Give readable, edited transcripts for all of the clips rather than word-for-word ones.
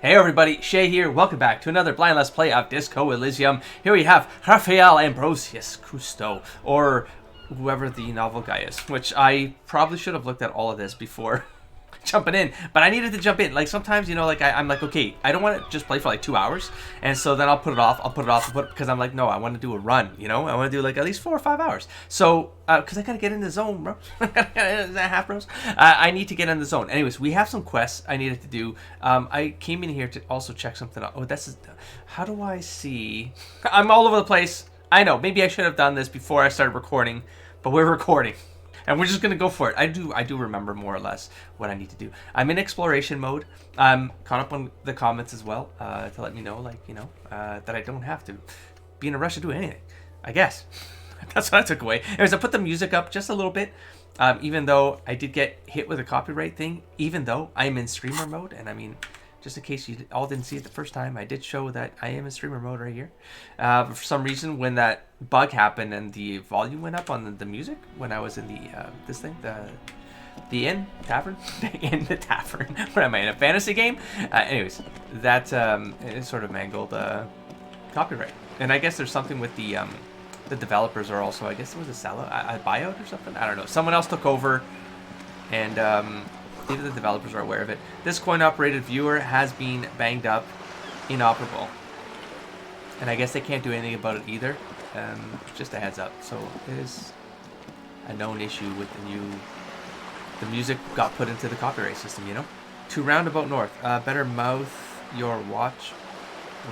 Hey everybody, Shay here. Welcome back to another blind let's play of Disco Elysium. Here we have Rafael Ambrosius Cousteau, or whoever the novel guy is, which I probably should have looked at all of this before jumping in, but I needed to jump in. Like sometimes, you know, like I'm like, okay, I don't want to just play for like 2 hours, and so then I'll put it off, because I'm like, no, I want to do a run, you know, I want to do like at least 4 or 5 hours. So, because I gotta get in the zone, bro. Half bros. I need to get in the zone. Anyways, we have some quests I needed to do. I came in here to also check something out. Oh, this is, how do I see? I'm all over the place. I know, maybe I should have done this before I started recording, but we're recording. And we're just going to go for it. I do remember more or less what I need to do. I'm in exploration mode. I'm caught up on the comments as well to let me know, like, you know, that I don't have to be in a rush to do anything, I guess. That's what I took away. Anyways, I put the music up just a little bit, even though I did get hit with a copyright thing, even though I'm in streamer mode. And I mean, just in case you all didn't see it the first time, I did show that I am in streamer mode right here. But for some reason, when that bug happened and the volume went up on the music, when I was in the inn tavern, in the tavern. What am I in, a fantasy game? Anyways, that it sort of mangled copyright. And I guess there's something with the developers are also, I guess it was a buyout or something. I don't know. Someone else took over, and even the developers are aware of it. This coin-operated viewer has been banged up, inoperable. And I guess they can't do anything about it either. Just a heads up. So it is a known issue with the music got put into the copyright system, you know? To Roundabout North. Better mouth your watch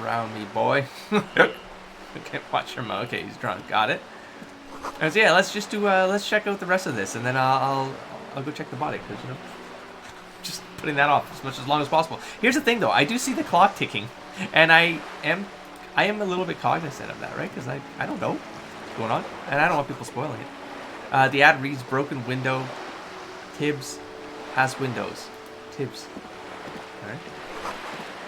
around me, boy. Okay, watch your mouth. Okay, he's drunk. Got it. And so yeah, let's just do, let's check out the rest of this, and then I'll go check the body, because, you know, just putting that off as long as possible. Here's the thing, though. I do see the clock ticking, and I am a little bit cognizant of that, right? Because I don't know what's going on, and I don't want people spoiling it. The ad reads, broken window. Tibbs has windows. Tibbs. All right.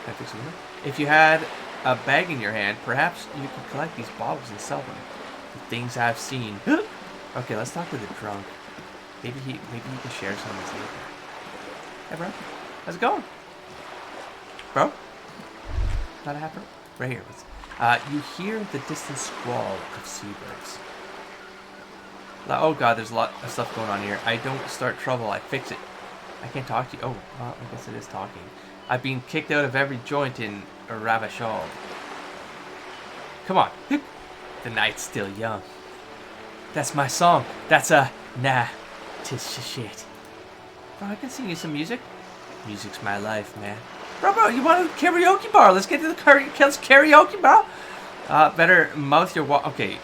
Can I fix the window? If you had a bag in your hand, perhaps you could collect these bottles and sell them. The things I've seen. Okay, let's talk to the drunk. Maybe he can share some of his later. Hey, bro. How's it going? Bro? Not a happy? Right here. You hear the distant squall of seabirds. Oh, God, there's a lot of stuff going on here. I don't start trouble. I fix it. I can't talk to you. Oh, well, I guess it is talking. I've been kicked out of every joint in Revachol. Come on. The night's still young. That's my song. That's nah. Tis shit. Bro, I can sing you some music. Music's my life, man. Bro, you want a karaoke bar? Let's get to the karaoke bar. Better mouth your okay.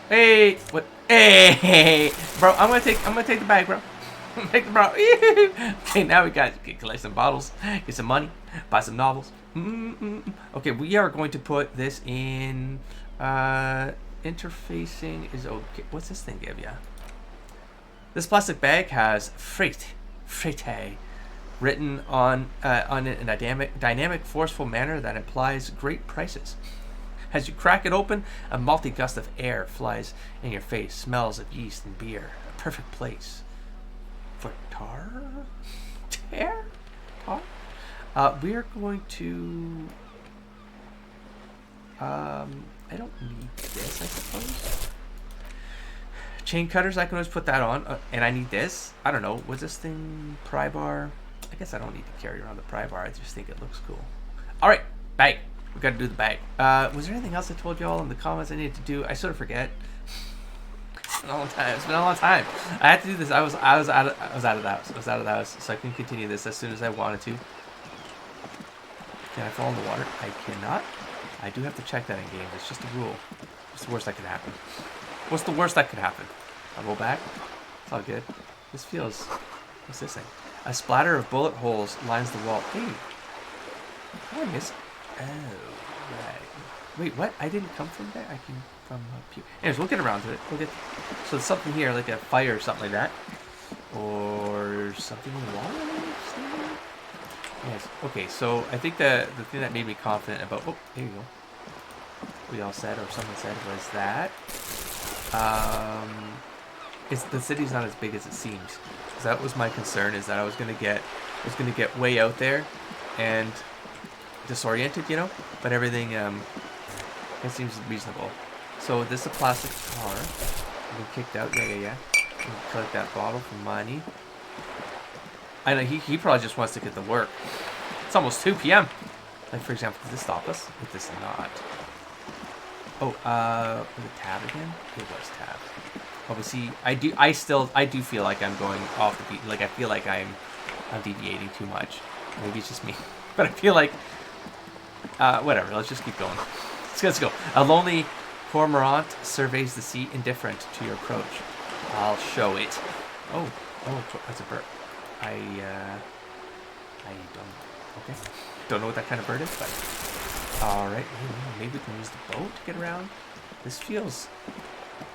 Hey, what? Hey, bro, I'm gonna take the bag, bro. Take the bro. Okay, now we got to collect some bottles, get some money, buy some novels. Okay, we are going to put this in. Interfacing is okay. What's this thing give ya? This plastic bag has frite written on in a dynamic, forceful manner that implies great prices. As you crack it open, a malty gust of air flies in your face. Smells of yeast and beer. A perfect place for tar. We're going to. I don't need this, I suppose. Chain cutters, I can always put that on. And I need this. I don't know. Was this thing pry bar? I guess I don't need to carry around the pry bar. I just think it looks cool. All right, bag. We got to do the bag. Was there anything else I told you all in the comments I needed to do? I sort of forget. It's been a long time. It's been a long time. I had to do this. I was out of the house. I was out of the house, so I can continue this as soon as I wanted to. Can I fall in the water? I cannot. I do have to check that in game. It's just a rule. What's the worst that could happen? What's the worst that could happen? I'll roll back. It's all good. This feels... What's this thing? A splatter of bullet holes lines the wall. Hey. How did I miss? Oh, right. Wait, what? I didn't come from there? I came from up here. Anyways, we'll get around to it. So there's something here, like a fire or something like that. Or something in the wall? Yes. Okay, so I think the thing that made me confident about... Oh, there you go. We all said, or someone said, was that... the city's not as big as it seems. So that was my concern, is that I was gonna get way out there, and disoriented, you know. But everything it seems reasonable. So this is a plastic car. Been kicked out. Yeah. Collect that bottle for money. I know he probably just wants to get to work. It's almost 2 p.m. Like, for example, does this stop us? It does not. Oh, was it tab again? It was tab. Oh, but see, I do feel like I'm going off the beat. Like, I feel like I'm deviating too much. Maybe it's just me. But I feel like, whatever, let's just keep going. Let's go. A lonely cormorant surveys the sea, indifferent to your approach. I'll show it. Oh, that's a bird. I don't know what that kind of bird is, but all right, maybe we can use the boat to get around. This feels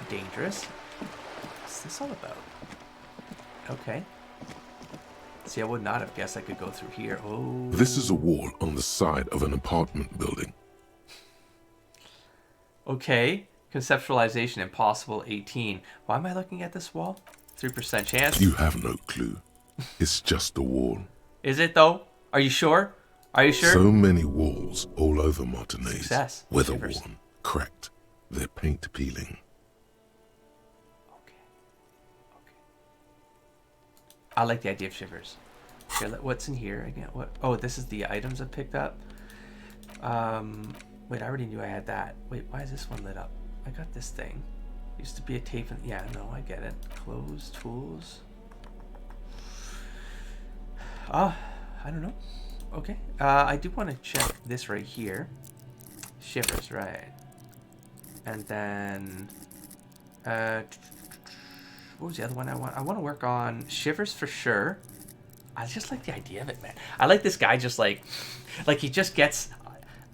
dangerous. What's this all about? Okay. See, I would not have guessed I could go through here. Oh. This is a wall on the side of an apartment building. Okay. Conceptualization impossible 18. Why am I looking at this wall? 3% chance. You have no clue. It's just a wall. Is it though? Are you sure? Are you sure? So many walls all over Martinez. Success. Weather-worn, cracked. Their paint peeling. Okay. I like the idea of Shivers. Okay, what's in here again? What? Oh, this is the items I picked up. Wait, I already knew I had that. Wait, why is this one lit up? I got this thing. Used to be a tape and yeah, no, I get it. Clothes, tools. I don't know. Okay. I do want to check this right here. Shivers, right. And then what was the other one I want? I want to work on Shivers for sure. I just like the idea of it, man. I like this guy just like he just gets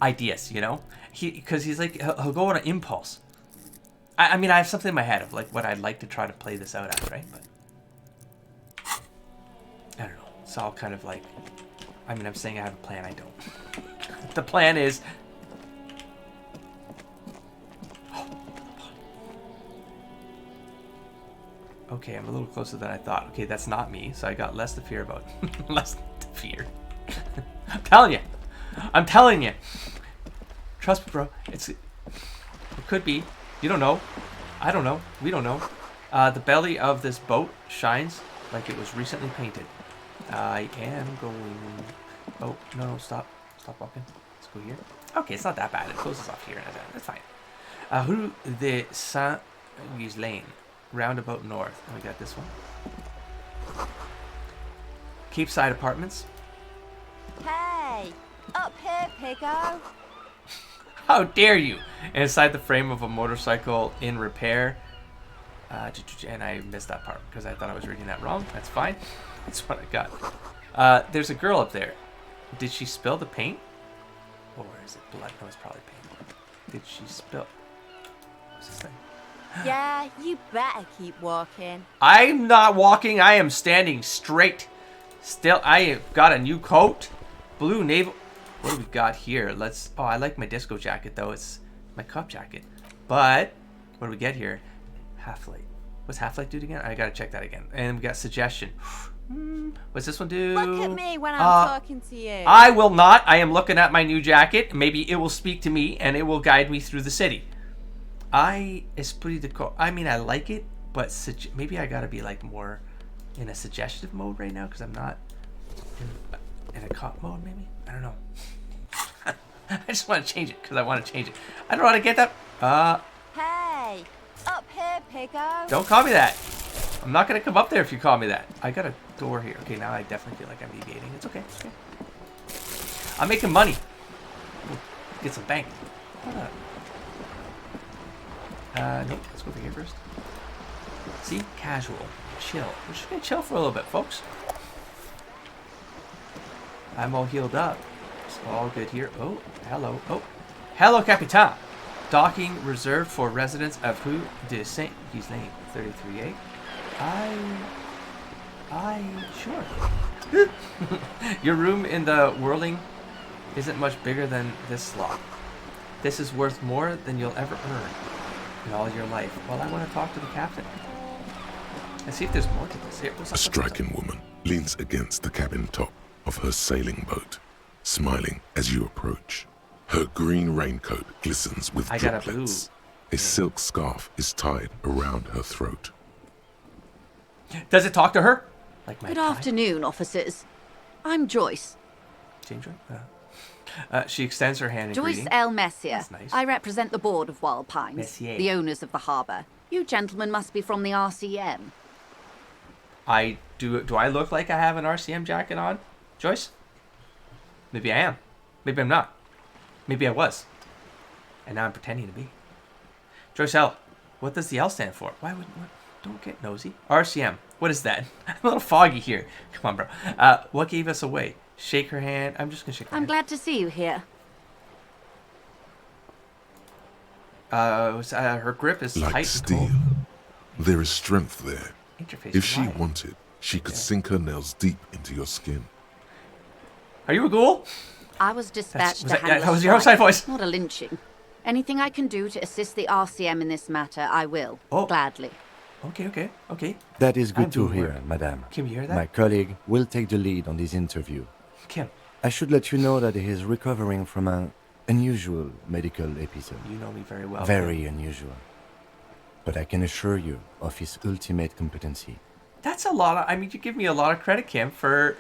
ideas, you know? Because he's like, he'll go on an impulse. I mean, I have something in my head of like what I'd like to try to play this out at, right? But I don't know. It's all kind of like, I mean, I'm saying I have a plan. I don't. The plan is. Okay, I'm a little closer than I thought. Okay, that's not me, so I got less to fear about. Less to fear. I'm telling you. Trust me, bro. It could be. You don't know. I don't know. We don't know. The belly of this boat shines like it was recently painted. I am going. Oh no! Stop walking. Let's go here. Okay, it's not that bad. It closes off here. That's fine. Rue de Saint-Ghislain, roundabout north. And we got this one. Capeside Apartments. Hey, up here, piggo. How dare you! Inside the frame of a motorcycle in repair. And I missed that part because I thought I was reading that wrong. That's fine. That's what I got. There's a girl up there. Did she spill the paint? Or is it blood? No, it's probably paint. Did she spill? What's this thing? Yeah, you better keep walking. I'm not walking. I am standing straight. Still, I have got a new coat. Blue naval. What do we got here? Let's. Oh, I like my disco jacket though. It's my cop jacket. But what do we get here? Half-Light. What's Half-Light do again? I gotta check that again. And we got suggestion. What's this one do? Look at me when I'm talking to you. I will not. I am looking at my new jacket. Maybe it will speak to me and it will guide me through the city. Esprit de corps. I mean, I like it, but maybe I gotta be like more in a suggestive mode right now because I'm not in a cop mode. Maybe I don't know. I just want to change it because I want to change it. I don't know how to get that. Hey, up here, piggo. Don't call me that. I'm not gonna come up there if you call me that. I got a door here. Okay, now I definitely feel like I'm deviating. It's okay. It's okay. I'm making money. Ooh, get some bank. Nope. Let's go over here first. See, casual, chill. We're just gonna chill for a little bit, folks. I'm all healed up. It's all good here. Oh, hello. Oh, hello, Capitan. Docking reserved for residents of Rue de Saint-Ghislain, 33A. Sure. Your room in the whirling isn't much bigger than this slot. This is worth more than you'll ever earn in all your life. Well, I want to talk to the captain and see if there's more to this. Here, A striking woman leans against the cabin top of her sailing boat, smiling as you approach. Her green raincoat glistens with I got a driplets. blue. A silk scarf is tied around her throat. Does it talk to her? Like my Good tie? afternoon, officers. I'm Joyce. Ginger? She extends her hand in Joyce greeting. L. Messier. That's nice. I represent the board of Wild Pines, Messier. the owners of the harbour. You gentlemen must be from the RCM. I do. Do I look like I have an RCM jacket on, Joyce? Maybe I am. Maybe I'm not. Maybe I was. And now I'm pretending to be. Joyce L. What does the L stand for? Why would... What? Don't get nosy. RCM. What is that? I'm a little foggy here. Come on, bro. What gave us away? Shake her hand. I'm just going to shake her I'm hand. glad to see you here. Her grip is Like tight steel, and cold. there is strength there. Interface If she wide. wanted, she could sink her nails deep into your skin. Are you a ghoul? I was dispatched was to that- handle that was a your outside strike, voice. not a lynching. Anything I can do to assist the RCM in this matter, I will. Oh. Gladly. Okay. That is I'm good to doing hear, work. madame. Kim, you hear that? My colleague will take the lead on this interview. Kim, I should let you know that he is recovering from an unusual medical episode. you know me very well. Very unusual. But I can assure you of his ultimate competency. That's a lot of... I mean, you give me a lot of credit, Kim, for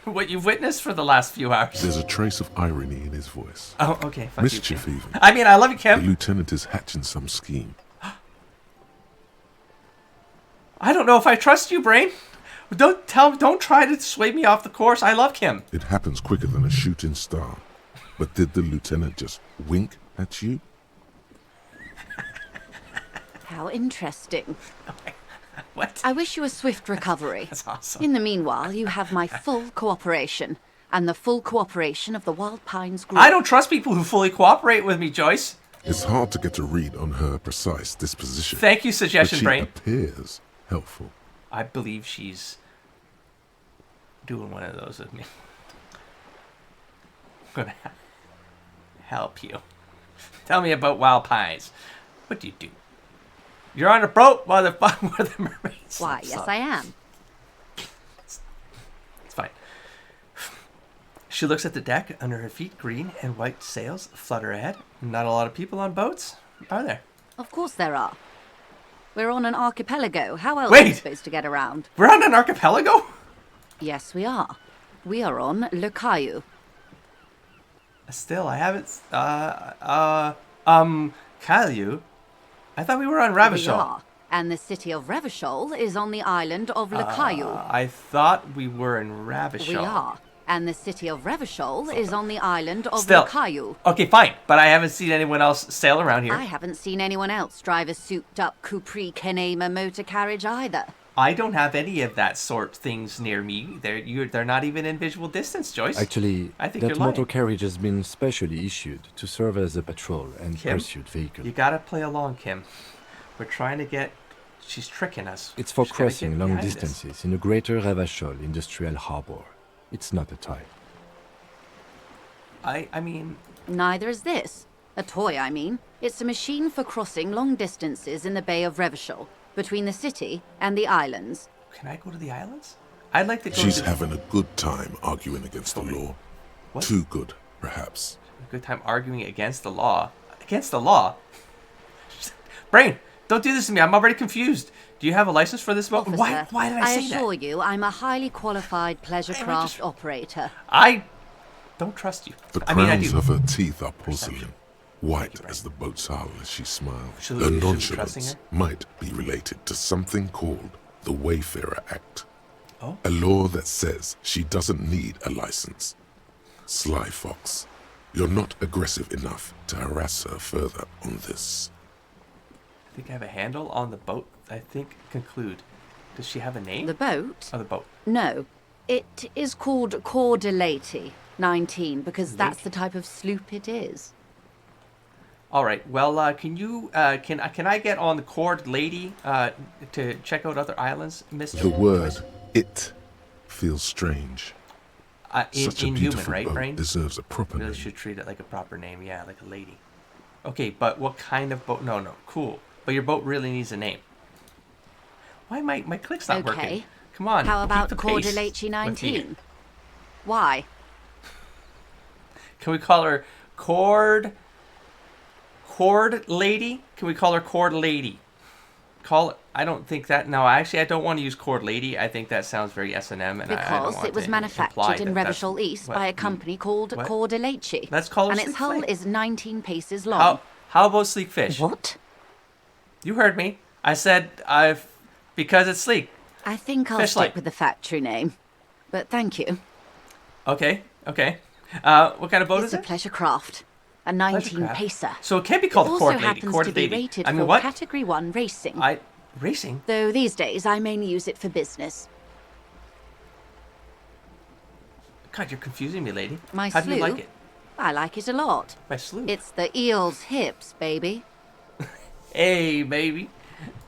what you've witnessed for the last few hours. There's a trace of irony in his voice. Oh, okay. Fuck Mischief you, even. Kim. I mean, I love you, The Kim. lieutenant is hatching some scheme. I don't know if I trust you, Brain. Don't try to sway me off the course. I love Kim. It happens quicker than a shooting star. But did the lieutenant just wink at you? How interesting. What? I wish you a swift recovery. That's awesome. In the meanwhile, you have my full cooperation, and the full cooperation of the Wild Pines group. I don't trust people who fully cooperate with me, Joyce. It's hard to get a read on her precise disposition. Thank you, but Suggestion she Brain. appears helpful. I believe she's doing one of those with me. I'm gonna help you. Tell me about Wild Pines. What do you do? You're on a boat while the mermaids. Why, yes, I am. It's fine. She looks at the deck under her feet. Green and white sails flutter ahead. Not a lot of people on boats, are there? Of course there are. We're on an archipelago. How else are we Wait! supposed to get around? We're on an archipelago? Yes, we are. We are on Le Caillou. Still, I haven't. Caillou? I thought we were on We Revachol. are. And the city of Revachol is on the island of Le Caillou. I thought we were in Revachol. We are. And the city of Revachol is on the island of Still. Le Caillou. Okay, fine. But I haven't seen anyone else sail around here. I haven't seen anyone else drive a souped-up Capri Canema motor carriage either. I don't have any of that sort things near me. They're not even in visual distance, Joyce. Actually, I think that you're lying. motor carriage has been specially issued to serve as a patrol and Kim, pursuit vehicle. You gotta play along, Kim. We're trying to get... She's tricking us. It's for She's gotta crossing get long behind us. distances in the greater Revachol industrial harbor. It's not a toy. I mean... Neither is this. A toy, I mean. It's a machine for crossing long distances in the Bay of Revachol, between the city and the islands. Can I go to the islands? I'd like to go She's to... having a good time arguing against the law. What? Too good, perhaps. A good time arguing against the law. Against the law? Brain, don't do this to me. I'm already confused. Do you have a license for this boat? Officer, Why did I say assure that? you, I'm a highly qualified pleasure Hey, craft just- operator. I don't trust you. The I mean, I crowns do. of her teeth are porcelain, Perception. white as the boat's hull as she smiles. Should Her we be nonchalance trusting her? might be related to something called the Wayfarer Act. Oh? A law that says she doesn't need a license. Sly fox, you're not aggressive enough to harass her further on this. I think I have a handle on the boat. I think conclude. Does she have a name? The boat? Oh, the boat. No. It is called Cor de Lady 19 because that's the type of sloop it is. All right. Well, can you can I get on the Cord Lady to check out other islands, Mr. The word Joyce? "it" feels strange. Such a Inhuman, beautiful right, boat Brain? deserves a proper Really name. should treat it like a proper name. Yeah, like a lady. Okay, but what kind of boat? No, cool. But your boat really needs a name. Why my click's not working? Okay. Come on. How keep about the Cor pace de Lady with me. 19? Why? Can we call her Cord Lady? Can we call her Cord Lady? I don't think that. No, actually, I don't want to use Cord Lady. I think that sounds very S&M, and I don't Because want it was to manufactured imply in that that's Revachol East what by a we- company called what? Cordeleche. Let's call her And Sleek its hull Flame. is 19 paces long. How about Sleek Fish? What? You heard me. I said because it's sleek. I think I'll Fish-like. stick with the factory name. But thank you. Okay. What kind of boat It's is a it? pleasure craft. A 19 pacer. So it can't be It called also Cord Lady. happens Cord to be Lady. rated I mean, for what? Category 1 racing. Racing? Though these days I mainly use it for business. God, you're confusing me, lady. My How do you slough? like it? I like it a lot. My slough. It's the eel's hips, baby. Hey, baby.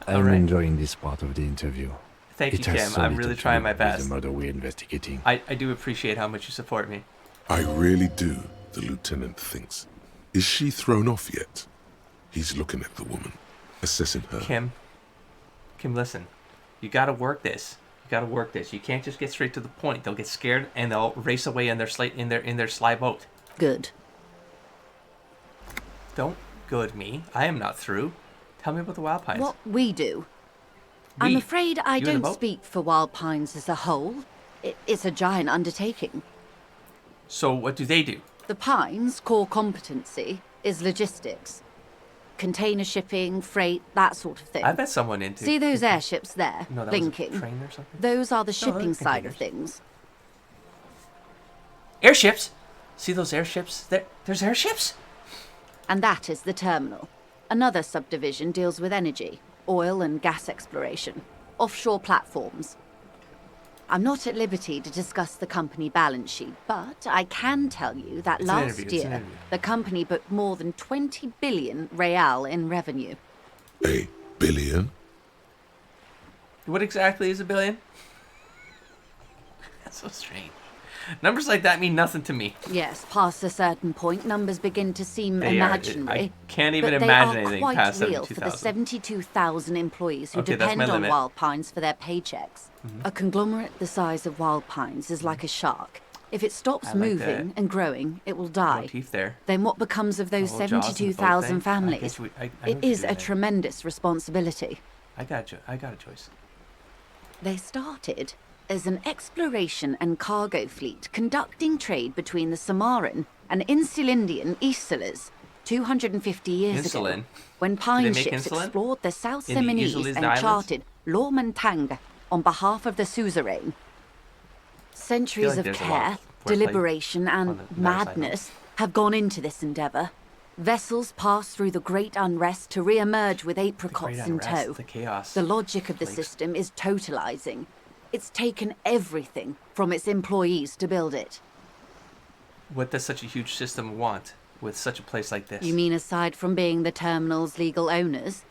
I'm All right. enjoying this part of the interview. Thank you, It has Kim. so I'm little really to trying do my with best. the murder we're investigating. I do appreciate how much you support me. I really do, the lieutenant thinks. Is she thrown off yet? He's looking at the woman, assessing her. Kim, listen. You gotta work this. You can't just get straight to the point. They'll get scared and they'll race away in their sly boat. Good. Don't good me. I am not through. Tell me about the Wild Pines. What we do. I'm We? afraid I You and the don't boat? speak for Wild Pines as a whole. It's a giant undertaking. So what do they do? The Pines' core competency is logistics. Container shipping, freight, that sort of thing. I bet someone into. See those airships there, No, that was a blinking? train or something. Those are the they're shipping side of containers. things. Airships. See those airships? There's airships. And that is the terminal. Another subdivision deals with energy, oil and gas exploration, offshore platforms. I'm not at liberty to discuss the company balance sheet, but I can tell you that It's an last interview, it's an year, interview. the company booked more than 20 billion real in revenue. A billion? What exactly is a billion? That's so strange. Numbers like that mean nothing to me. Yes, past a certain point, numbers begin to seem They are. imaginary. I can't even but imagine they are anything quite past real for the 72,000. 72,000 employees who Okay, that's depend my on limit. Wild Pines for their paychecks. A conglomerate the size of Wild Pines is like a shark. If it stops I like moving that. and growing, it will die. Motif there. Then what becomes of those A little Jaws in the boat 72,000 thing. I families? get you- I know It what you're is a doing. tremendous responsibility. I got you. I got it, Joyce. They started as an exploration and cargo fleet conducting trade between the Samaran and Insulindian Isolas 250 years Insulin? ago, when Do pine they make ships insulin? explored the South In the Seminoles Isolas and Islands? charted Lormantang on behalf of the suzerain. Centuries like of there's a lot care, of wordplay deliberation, on and the motorcycle. madness have gone into this endeavour. Vessels pass through the great unrest to re-emerge with apricots Great in unrest, tow. the chaos. The logic of the plagues. system is totalizing. It's taken everything from its employees to build it. What does such a huge system want with such a place like this? You mean aside from being the terminal's legal owners,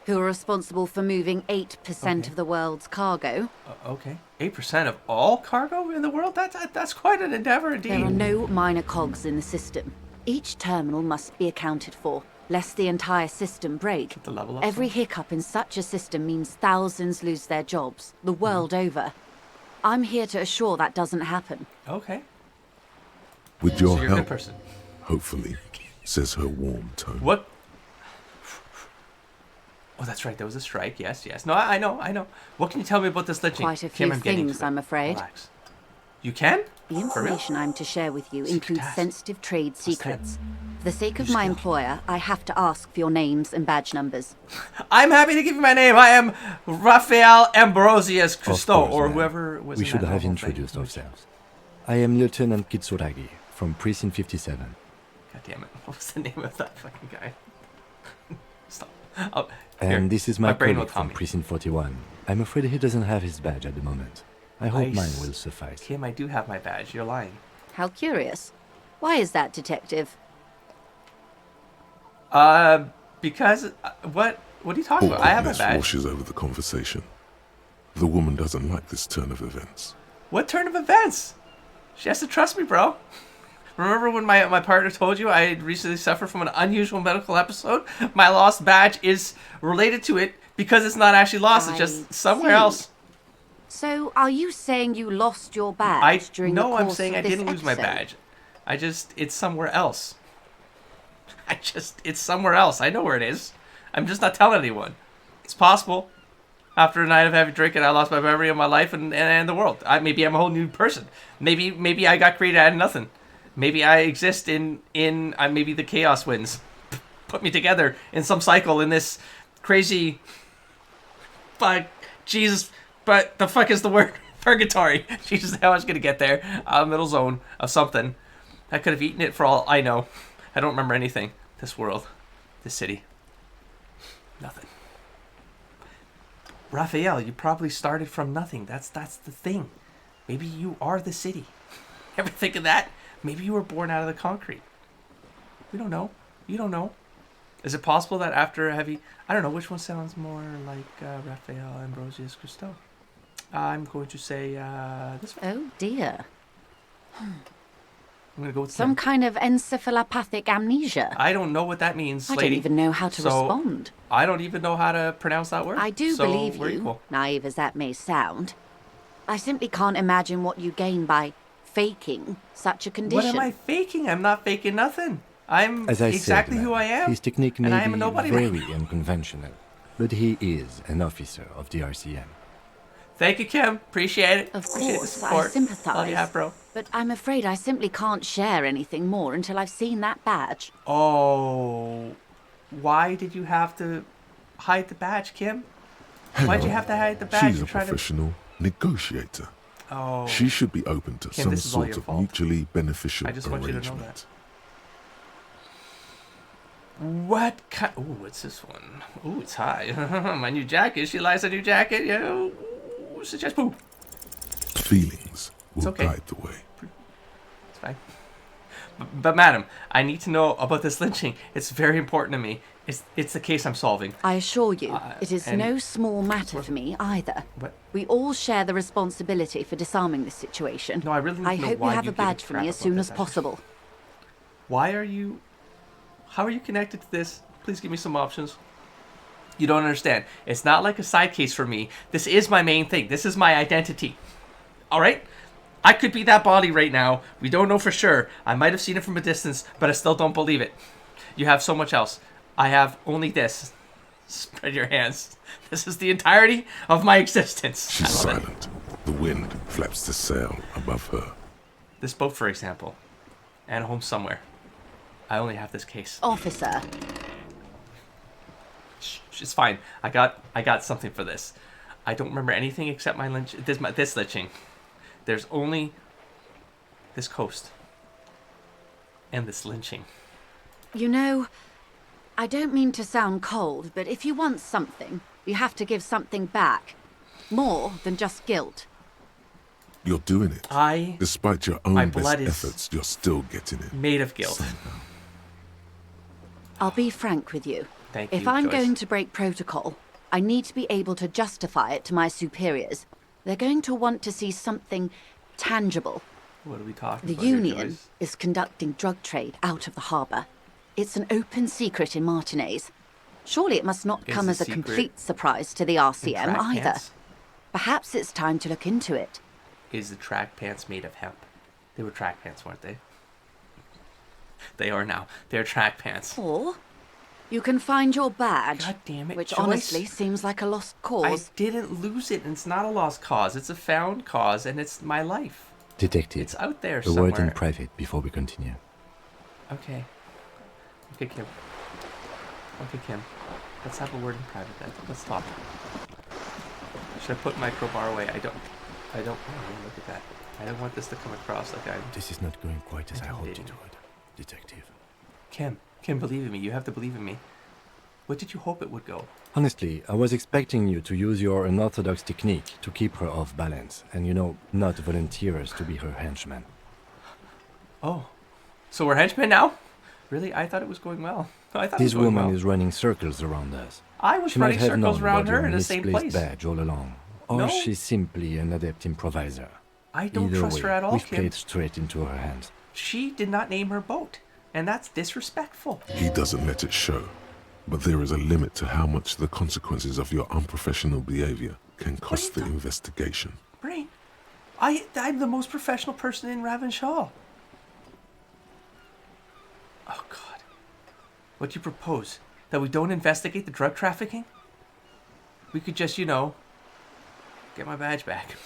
who are responsible for moving 8% Okay. of the world's cargo? Okay. 8% of all cargo in the world? That's quite an endeavor indeed. There are no minor cogs in the system. Each terminal must be accounted for, lest the entire system break. The level up Every some? hiccup in such a system means thousands lose their jobs, the world over. I'm here to assure that doesn't happen. Okay. With your So you're a good help, person. hopefully, says her warm tone. What? Oh, that's right. There was a strike. Yes, yes. No, I know. What can you tell me about this lynching? Quite a Kim, few I'm getting things, to it. I'm afraid. Relax. You can? The For real? information I'm to share with you includes Secret. sensitive trade secrets. For the sake of You my still- employer, I have to ask for your names and badge numbers. I'm happy to give you my name. I am Rafael Ambrosius Cousteau, course, or ma'am. whoever was We in should that have whole thing. introduced ourselves. I am Lieutenant Kitsuragi from Precinct 57. God damn it. What was the name of that fucking guy? Stop. Oh, And here. this is my brain will colleague tell from me. Precinct 41. I'm afraid he doesn't have his badge at the moment. I hope Nice. mine will suffice. Kim, I do have my badge. You're lying. How curious. Why is that, Detective? Because what are you talking about? I have my Awkwardness badge. washes over the conversation. The woman doesn't like this turn of events. What turn of events? She has to trust me, bro. Remember when my partner told you I had recently suffered from an unusual medical episode? My lost badge is related to it because it's not actually lost. It's I just somewhere see. else. So, are you saying you lost your badge during the No, course I'm saying of I this didn't lose my episode? badge. It's somewhere else. It's somewhere else. I know where it is. I'm just not telling anyone. It's possible. After a night of heavy drinking, I lost my memory of my life and the world. Maybe I'm a whole new person. Maybe I got created out of nothing. Maybe I exist in maybe the chaos winds put me together in some cycle in this crazy, Jesus, but the fuck is the word? Purgatory. Jesus, how I was gonna get there? Middle zone of something. I could have eaten it for all I know. I don't remember anything. This world, this city, nothing. Raphael, you probably started from nothing. That's the thing. Maybe you are the city. Ever think of that? Maybe you were born out of the concrete. We don't know. You don't know. Is it possible that after a heavy... I don't know, which one sounds more like Rafael Ambrosius Cousteau? I'm going to say this one. Oh, dear. I'm going to go with Some kind of encephalopathic amnesia. I don't know what that means, I lady. don't even know how to respond. I don't even know how to pronounce that word. I do believe we're you, equal. naive as that may sound. I simply can't imagine what you gain by faking such a condition. What am I faking? I'm not faking nothing. I'm As I exactly said, who I am. His technique and may I am a be nobody. very unconventional, but he is an officer of the RCM. Thank you, Kim. Appreciate it. Of Appreciate the course, I support. sympathise. Love you, half bro. But I'm afraid I simply can't share anything more until I've seen that badge. Oh, why did you have to hide the badge, Kim? Why'd you have to hide the badge? She's a professional negotiator. Oh. She should be open to Kim, some this is all sort your of fault. mutually beneficial I just want you to know arrangement. What kind? Ooh, what's this one? Ooh, it's high. My new jacket. She likes a new jacket. Yo, suggest poop. Feelings will okay. guide the way. It's fine. But madam, I need to know about this lynching. It's very important to me. It's the case I'm solving. I assure you, it is and- no small matter for me either. What? We all share the responsibility for disarming this situation. No, I really need I to know hope why you have you a give a badge for crap me as about soon this, as possible. Why are you... How are you connected to this? Please give me some options. You don't understand. It's not like a side case for me. This is my main thing. This is my identity. All right? I could be that body right now. We don't know for sure. I might have seen it from a distance, but I still don't believe it. You have so much else. I have only this. Spread your hands. This is the entirety of my existence. She's I love it. silent. The wind flaps the sail above her. This boat, for example, and home somewhere. I only have this case. Officer, Shh, it's fine. I got something for this. I don't remember anything except this lynching. There's only this coast and this lynching. you know, I don't mean to sound cold, but if you want something, you have to give something back. More than just guilt. You're doing it. Despite your my own blood best is efforts, you're still getting it. made of guilt. I'll be frank with you. Thank If you, I'm Joyce. going to break protocol, I need to be able to justify it to my superiors. They're going to want to see something tangible. What are we talking The about here, Union Joyce? is conducting drug trade out of the harbour. It's an open secret in Martinez. Surely it must not Is come the as a secret complete surprise to the in RCM track either. pants? Perhaps it's time to look into it. Is the track pants made of hemp? They were track pants, weren't they? They are now. They're track pants. Or you can find your badge, God damn it, which Joyce. honestly seems like a lost I cause. didn't lose it, and it's not a lost cause. It's a found cause, and it's my life. Detective, It's out there a somewhere. word in private before we continue. Okay. Okay, Kim. Okay, Kim. Let's have a word in private then. Let's talk. Should I put my crowbar away? I don't. Oh, look at that. I don't want this to come across like I'm... This is not going quite as I hoped it Intimidating. would, Detective. Kim, believe in me. You have to believe in me. What did you hope it would go? Honestly, I was expecting you to use your unorthodox technique to keep her off balance, and not volunteer us to be her henchman. Oh. So we're henchmen now? Really? I thought it was going well. I thought it was This going woman well. is running circles around us. I was She might running have circles known around about your her in the same misplaced place. badge all along. Or No. she's simply an adept improviser. I don't Either trust way, her at all, we've Kim. played straight into her hands. She did not name her boat, and that's disrespectful. He doesn't let it show. But there is a limit to how much the consequences of your unprofessional behavior can cost the talking- investigation. Brain, I'm the most professional person in Revachol. Oh, God. What do you propose? That we don't investigate the drug trafficking? We could just, you know, get my badge back.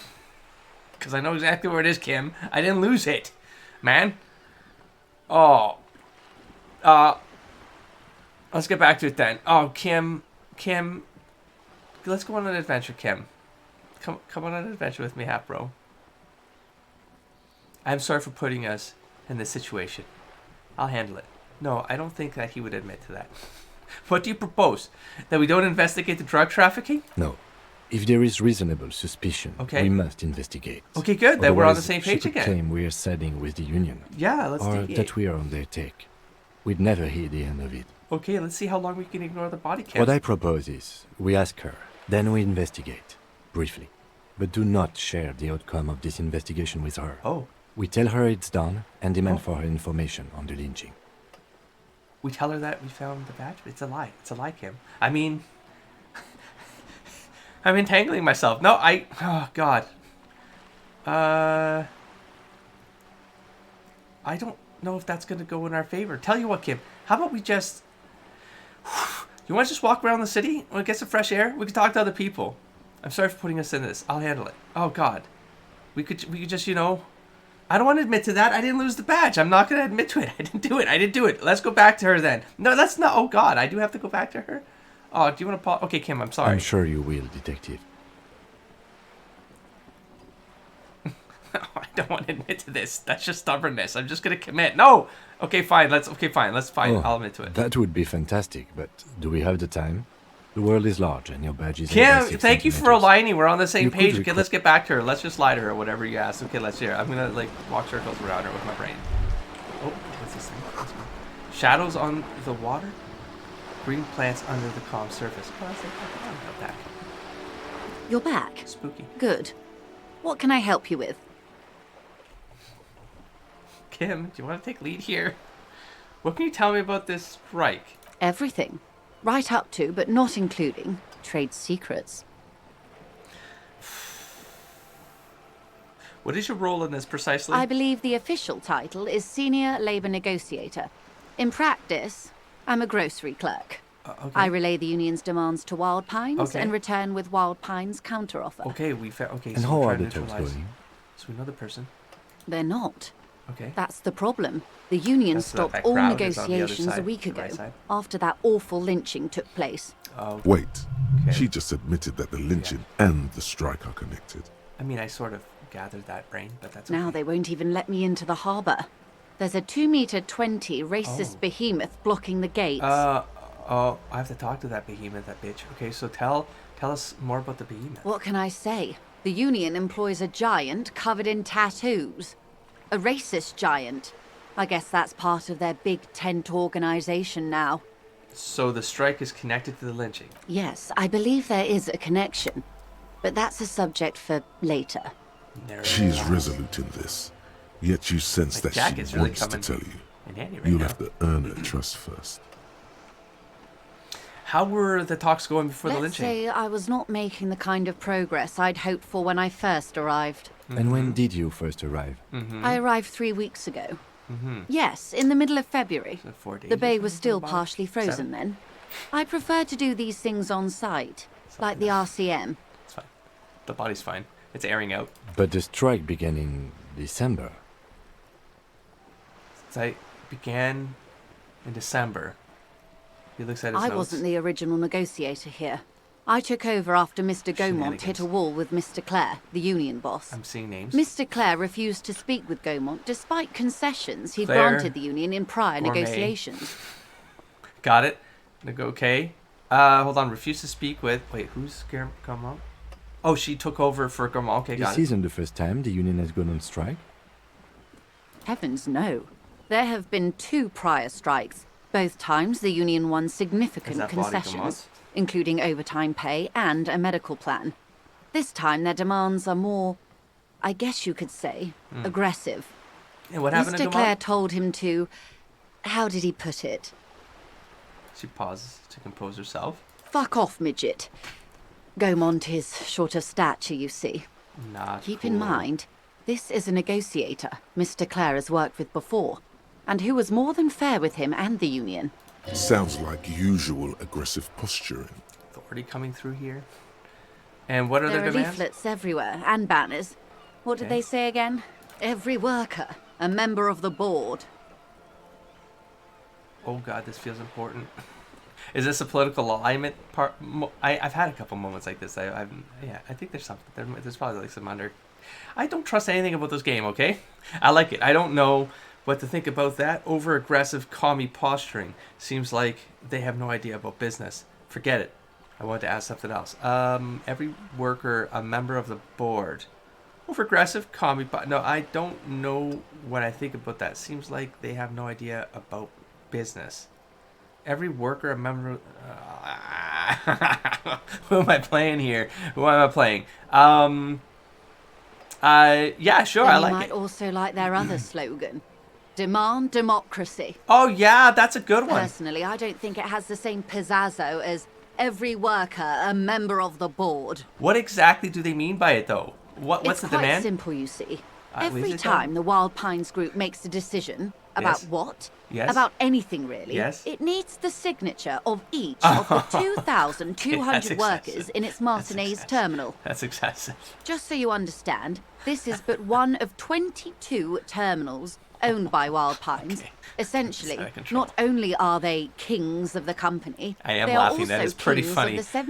Because I know exactly where it is, Kim. I didn't lose it, man. Oh. Let's get back to it then. Oh, Kim. Let's go on an adventure, Kim. Come on an adventure with me, half bro. I'm sorry for putting us in this situation. I'll handle it. No, I don't think that he would admit to that. What do you propose? That we don't investigate the drug trafficking? No. If there is reasonable suspicion, okay, we must investigate. Okay, good. Then we're on the same page she could again. Claim we are siding with the Union. Yeah, let's Or deviate. that we are on their take. We'd never hear the end of it. Okay, let's see how long we can ignore the body cam. What I propose is, we ask her, then we investigate. Briefly. But do not share the outcome of this investigation with her. Oh. We tell her it's done, and demand for her information on the lynching. We tell her that we found the badge? It's a lie. It's a lie, Kim. I mean... I'm entangling myself. No, oh, God. I don't know if that's going to go in our favor. Tell you what, Kim. How about we just... You want to just walk around the city? Want to get some fresh air? We could talk to other people. I'm sorry for putting us in this. I'll handle it. Oh, God. We could just, you know... I don't want to admit to that. I didn't lose the badge. I'm not going to admit to it. I didn't do it. Let's go back to her then. No, that's not... Oh, God. I do have to go back to her? Oh, do you want to pause? Okay, Kim, I'm sorry. I'm sure you will, Detective. I don't want to admit to this. That's just stubbornness. I'm just going to commit. No! Okay, fine. Let's fine. Oh, I'll admit to it. That would be fantastic, but do we have the time? The world is large, and your badge is... Kim, thank you for aligning. We're on the same You page. could Okay, let's get back to her. Let's just lie to her, whatever you ask. Okay, let's hear. I'm going to, like, walk circles around her with my brain. Oh, what's this thing? Shadows on the water? Green plants under the calm surface. Oh, that's like, I'm back. You're back? Spooky. Good. What can I help you with? Kim, do you want to take lead here? What can you tell me about this strike? Everything. Right up to, but not including, trade secrets. What is your role in this precisely? I believe the official title is Senior Labor Negotiator. In practice, I'm a grocery clerk. Okay. I relay the union's demands to Wild Pines Okay. and return with Wild Pines' counteroffer. Okay, we found... Okay, And so how we're are trying the to talks neutralize- going? So we know the person. They're not. Okay. That's the problem. The union That's what stopped that all crowd is on the other negotiations a side, week the ago, right side. after that awful lynching took place. Oh, Wait, okay. she just admitted that the lynching and the strike are connected. I mean, I sort of gathered that, brain, but that's Now okay. they won't even let me into the harbour. There's a 2-meter-20 racist Oh. behemoth blocking the gates. I have to talk to that behemoth, that bitch. Okay, so tell us more about the behemoth. What can I say? The union employs a giant covered in tattoos. A racist giant. I guess that's part of their big tent organization now. So the strike is connected to the lynching. Yes, I believe there is a connection. But that's a subject for later. She's resolute in this, yet you sense Like that Jack she is really wants to coming tell you. in handy right You'll now. have to earn her trust first. How were the talks going before the Let's lynching? say I was not making the kind of progress I'd hoped for when I first arrived. And when did you first arrive? I arrived 3 weeks ago. Yes, in the middle of February. So 4 days The bay or was something, still about partially frozen 7? then. I prefer to do these things on site, like the RCM. It's fine. The body's fine. It's airing out. But the strike began in December. So began in December. He looks at his I notes. wasn't the original negotiator here. I took over after Mr. Gaumont hit Shenanigans. a wall with Mr. Clare, the union boss. I'm seeing names. Mr. Clare refused to speak with Gaumont despite concessions he'd Claire granted the union in prior Gourmet. negotiations. Got it. Okay. Hold on. Refused to speak with... Wait, who's Gaumont? Oh, she took over for Gaumont. Okay, got This it. isn't the first time the union has gone on strike. Heavens no. There have been 2 prior strikes. Both times the union won Is significant that body concessions, Gaumont? including overtime pay and a medical plan. This time their demands are more, I guess you could say, aggressive. And what happened to Mr. Clare Gaumont? told him to... How did he put it? She pauses to compose herself. Fuck off, midget. Gaumont is short of stature, you see. Not Keep cool. in mind, this is a negotiator Mr. Clare has worked with before. and who was more than fair with him and the union. Sounds like usual aggressive posturing. Authority coming through here. And what are There their are demands? leaflets everywhere, and banners. What did Okay. they say again? Every worker, a member of the board. Oh god, this feels important. Is this a political alignment part? I've had a couple moments like this. I think there's something. There's probably like some under. I don't trust anything about this game. Okay, I like it. I don't know what to think about that. Over aggressive commie posturing seems like they have no idea about business. Forget it. I wanted to ask something else. Every worker a member of the board. Over aggressive commie. No, I don't know what I think about that. Seems like they have no idea about business. Every worker a member. Who am I playing here? Who am I playing? Yeah, sure, Then I you like might it. also like their other slogan. Demand democracy. Oh yeah, that's a good one. Personally, I don't think it has the same pizzazzo as every worker a member of the board. What exactly do they mean by it, though? What's It's the quite demand? simple, you see. Leave Every it down. time the Wild Pines group makes a decision about Yes. what? Yes. About anything, really. Yes. It needs the signature of each of the That's 2,200 workers excessive. in its Martinez excessive. terminal. That's excessive. Just so you understand, this is but one of 22 terminals owned by Wild Pines. Okay. Essentially, It's out of control. not only are they kings of the company, I am they are laughing. also That is pretty kings funny. of the I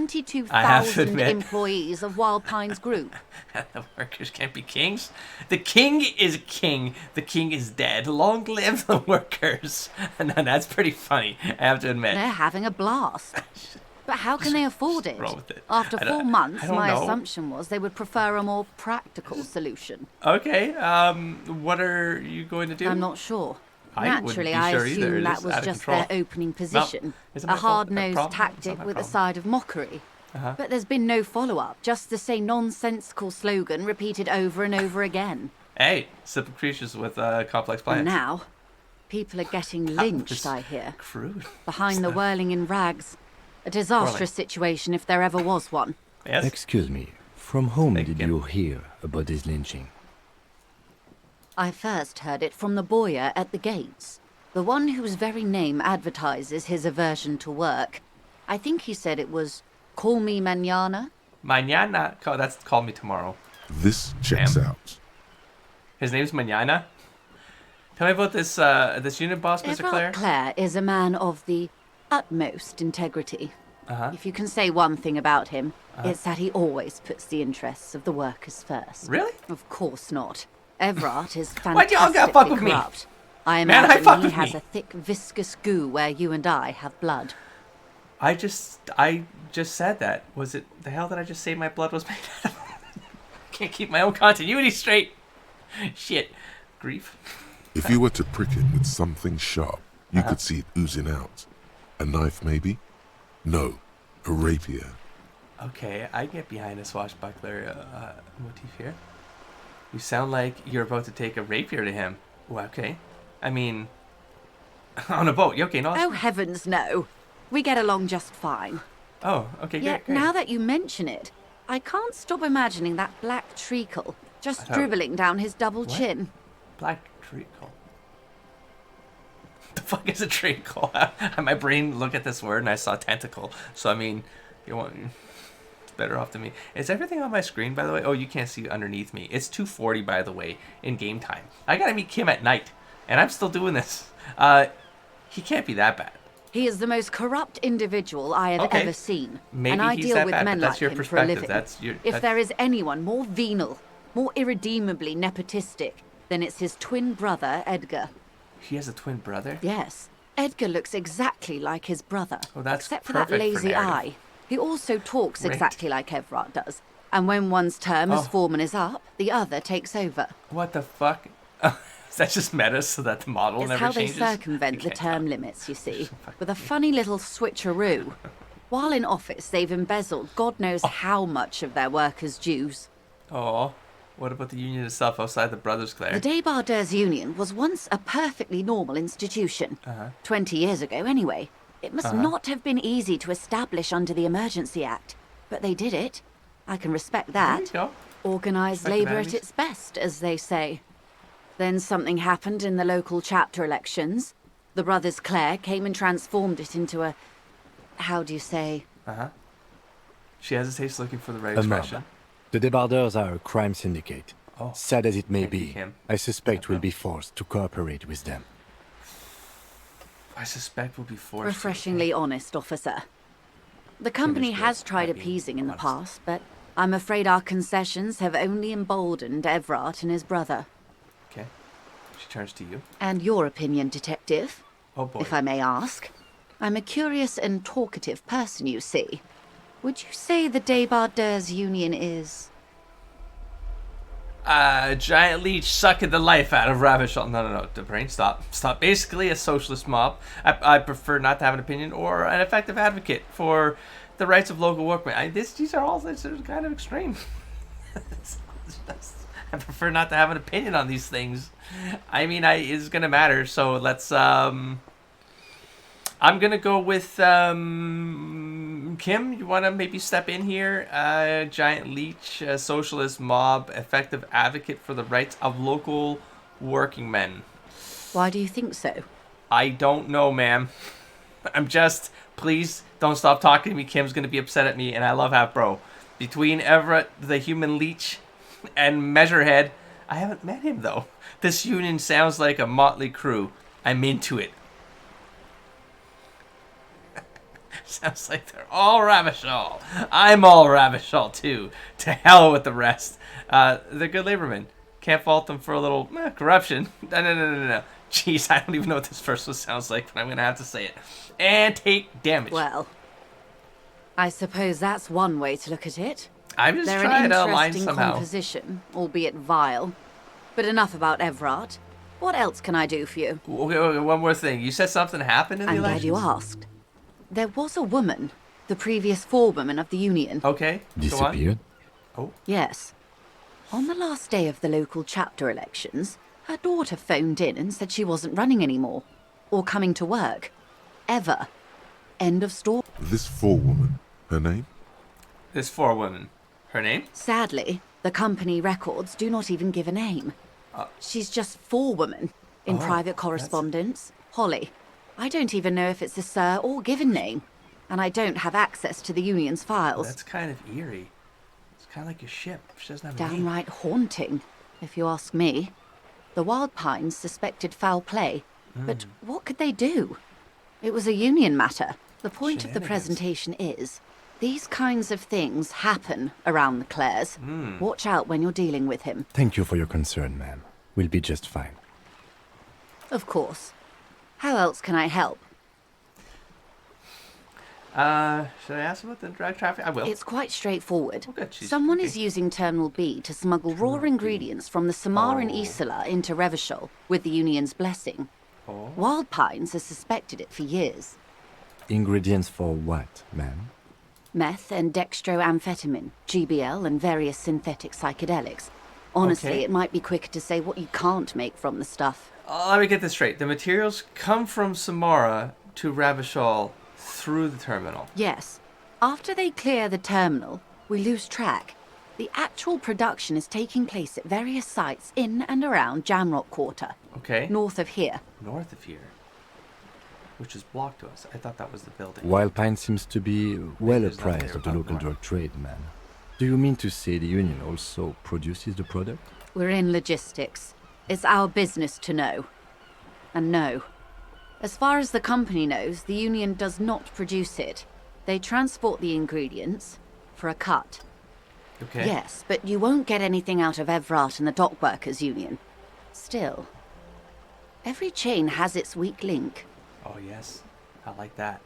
have to 72,000 admit. employees of Wild Pines Group. The workers can't be kings. The king is king. The king is dead. Long live the workers. And that's pretty funny, I have to admit. They're having a blast. But how can they afford it? roll with it. After I 4 don't- months, I don't my know. assumption was they would prefer a more practical solution. Okay, what are you going to do? I'm not sure. I wouldn't Naturally, be I sure either. assume It that is was out of just control. their opening position. isn't A my fault. hard-nosed Problem. It's not tactic my with a problem. side of mockery. Uh-huh. But there's been no follow-up, just the same nonsensical slogan repeated over and over again. Hey, simple creatures with complex plans. And now, people are getting was lynched, I hear. Crude. Behind the whirling in rags. A disastrous situation if there ever was one. Yes. Excuse me, from whom Thank did you. you hear about this lynching? I first heard it from the bowyer at the gates. The one whose very name advertises his aversion to work. I think he said it was, "Call me mañana." Mañana. That's call me tomorrow. This checks Damn. out. His name's Mañana. Tell me about this unit boss, Mr. Clare. Clare is a man of the utmost integrity. Uh-huh. If you can say one thing about him, it's that he always puts the interests of the workers first. Really? Of course not. Everett is Why'd y'all gotta fantastically fuck with me? corrupt. I Man, imagine fuck he with has me. a thick, viscous goo where you and I have blood. I just said that. Was it the hell did I just say my blood was made out of? Can't keep my own continuity straight. Shit. Grief. If you were to prick it with something sharp, you could see it oozing out. A knife, maybe? No, a rapier. Okay, I get behind a swashbuckler motif here. You sound like you're about to take a rapier to him. Well, okay. I mean, on a boat. Okay, no. Oh, heavens, no. We get along just fine. Oh, okay, Yet, great. now that you mention it, I can't stop imagining that black treacle just thought- dribbling down his double What? chin. Black treacle. The fuck is a treacle? My brain looked at this word and I saw tentacle. So I mean, you want it's better off to me. Is everything on my screen, by the way? Oh, you can't see underneath me. It's 2:40, by the way, in game time. I gotta meet Kim at night, and I'm still doing this. He can't be that bad. He is the most corrupt individual I have Okay. ever seen. Maybe and I he's deal that with bad, men but that's like your him for a perspective. living. That's your. If there is anyone more venal, more irredeemably nepotistic, then it's his twin brother, Edgar. He has a twin brother. Yes, Edgar looks exactly like his brother, Oh, that's except for that perfect for lazy narrative. eye. He also talks Great. exactly like Everett does. And when one's term as Oh. foreman is up, the other takes over. What the fuck? Is that just meta so that the model It's never how changes? they circumvent the Okay. term limits, you see, with a funny little switcheroo. While in office, they've embezzled God knows how much of their workers' dues. Oh, what about the union itself outside the Brothers, Claire? The Débardeurs Union was once a perfectly normal institution. 20 years ago, anyway. It must not have been easy to establish under the Emergency Act, but they did it. I can respect There you that. go. Organised Respect labour at enemies. its best, as they say. Then something happened in the local chapter elections. The brothers Claire came and transformed it into a... how do you say? Uh-huh. She hesitates, looking for the right A mob. expression. The debarders are a crime syndicate. Oh. Sad as it may Thank you, be, Kim. I suspect we'll be forced to cooperate with them. I suspect we'll be forced. Refreshingly honest, officer. The company good has tried at being appeasing in the honest. past, but I'm afraid our concessions have only emboldened Evrart and his brother. Okay. She turns to you. And your opinion, detective, Oh boy. if I may ask? I'm a curious and talkative person, you see. Would you say the Debardeurs Union is... Giant leech sucking the life out of Revachol. No, the brain, stop. Basically, a socialist mob. I prefer not to have an opinion or an effective advocate for the rights of local workmen. These are all kind of extreme. I prefer not to have an opinion on these things. I mean, it's gonna matter. So let's. I'm gonna go with Kim. You wanna maybe step in here? Giant leech, socialist mob, effective advocate for the rights of local working men. Why do you think so? I don't know, ma'am. Please don't stop talking to me. Kim's gonna be upset at me, and I love Half Bro. Between Everett, the human leech, and Measurehead, I haven't met him though. This union sounds like a motley crew. I'm into it. Sounds like they're all Revachol. I'm all Revachol too. To hell with the rest. They're good labormen. Can't fault them for a little corruption. No. Jeez, I don't even know what this first one sounds like, but I'm gonna have to say it. And take damage. Well, I suppose that's one way to look at it. I'm just They're trying an to align interesting somehow. composition, albeit vile. But enough about Evrart. What else can I do for you? Okay, one more thing. You said something happened in the I'm glad elections? you asked. There was a woman, the previous forewoman of the union. Okay, go on. Disappeared? Oh, Yes. On the last day of the local chapter elections, her daughter phoned in and said she wasn't running anymore. Or coming to work. Ever. End of story. This forewoman, her name? this forewoman. Her name? Sadly, the company records do not even give a name. She's just forewoman in private correspondence. Holly. I don't even know if it's a sir or given name. And I don't have access to the union's files. That's kind of eerie. It's kind of like your ship. She doesn't have a name. Downright haunting, if you ask me. The Wild Pines suspected foul play, but what could they do? It was a union matter. The point of the Shenanigans. presentation is, these kinds of things happen around the Clares. Watch out when you're dealing with him. Thank you for your concern, ma'am. We'll be just fine. Of course. How else can I help? Should I ask about the drug traffic? I will. It's quite straightforward. Oh, good. She's- Someone okay. is using Terminal B to smuggle raw ingredients from the Samaran Isola into Revachol with the Union's blessing. Oh. Wild Pines has suspected it for years. Ingredients for what, ma'am? Meth and dextroamphetamine, GBL, and various synthetic psychedelics. Honestly, Okay. it might be quicker to say what you can't make from the stuff. Let me get this straight. The materials come from Samara to Revachol through the terminal. Yes. After they clear the terminal, we lose track. The actual production is taking place at various sites in and around Jamrock Quarter, Okay. north of here. North of here. Which is blocked to us. I thought that was the building. Wild Pine seems to be well there's nothing apprised there of the about local more. drug trade, ma'am. Do you mean to say the union also produces the product? We're in logistics. It's our business to know. And no. As far as the company knows, the union does not produce it. They transport the ingredients for a cut. Okay. Yes, but you won't get anything out of Evrart and the Dock Workers Union. Still, every chain has its weak link. Oh, yes. I like that.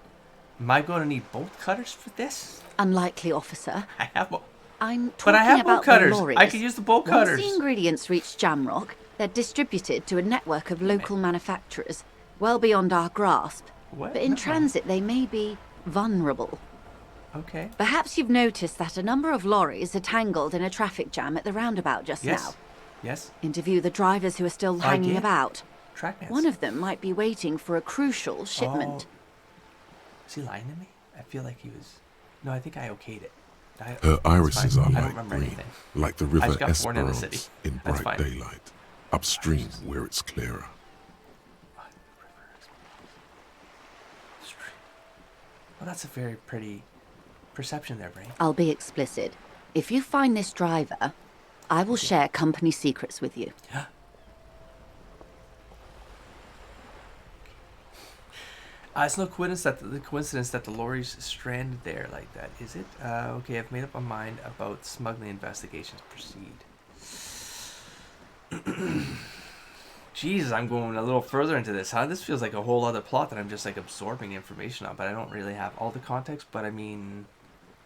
Am I going to need bolt cutters for this? Unlikely, officer. I have bolt. I'm But talking I have about bolt cutters. the lorries. I could use the bolt cutters. Once the ingredients reach Jamrock, they're distributed to a network of local manufacturers, well beyond our grasp. What? But in No. transit, they may be vulnerable. Okay. Perhaps you've noticed that a number of lorries are tangled in a traffic jam at the roundabout just Yes. now. Yes. Interview the drivers who are still I hanging did. about. Trackmans. One of them might be waiting for a crucial shipment. Is he lying to me? I feel like he was... No, I think I okayed it. Her It's irises fine. are I don't light remember green, anything. like the I river just got born in the Esperance city. in That's bright fine. daylight. Upstream where it's clearer. Well, that's a very pretty perception there, Brain. I'll be explicit. If you find this driver, I will share company secrets with you. It's no coincidence that the lorry's stranded there like that, is it? Okay, I've made up my mind about smuggling investigations. Proceed. Jesus, I'm going a little further into this, huh? This feels like a whole other plot that I'm just like absorbing information on, but I don't really have all the context. But I mean,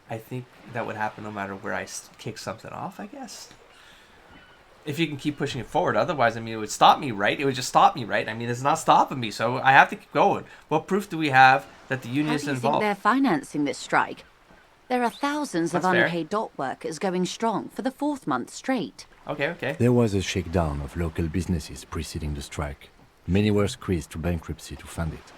I think that would happen no matter where I kick something off, I guess. If you can keep pushing it forward. Otherwise, I mean, it would stop me, right? It would just stop me, right? I mean, it's not stopping me, so I have to keep going. What proof do we have that the union is involved? How do you think they're financing this strike? There are thousands of unpaid dock workers going strong for the 4th month straight. Okay. There was a shakedown of local businesses preceding the strike. Many were squeezed to bankruptcy to fund it.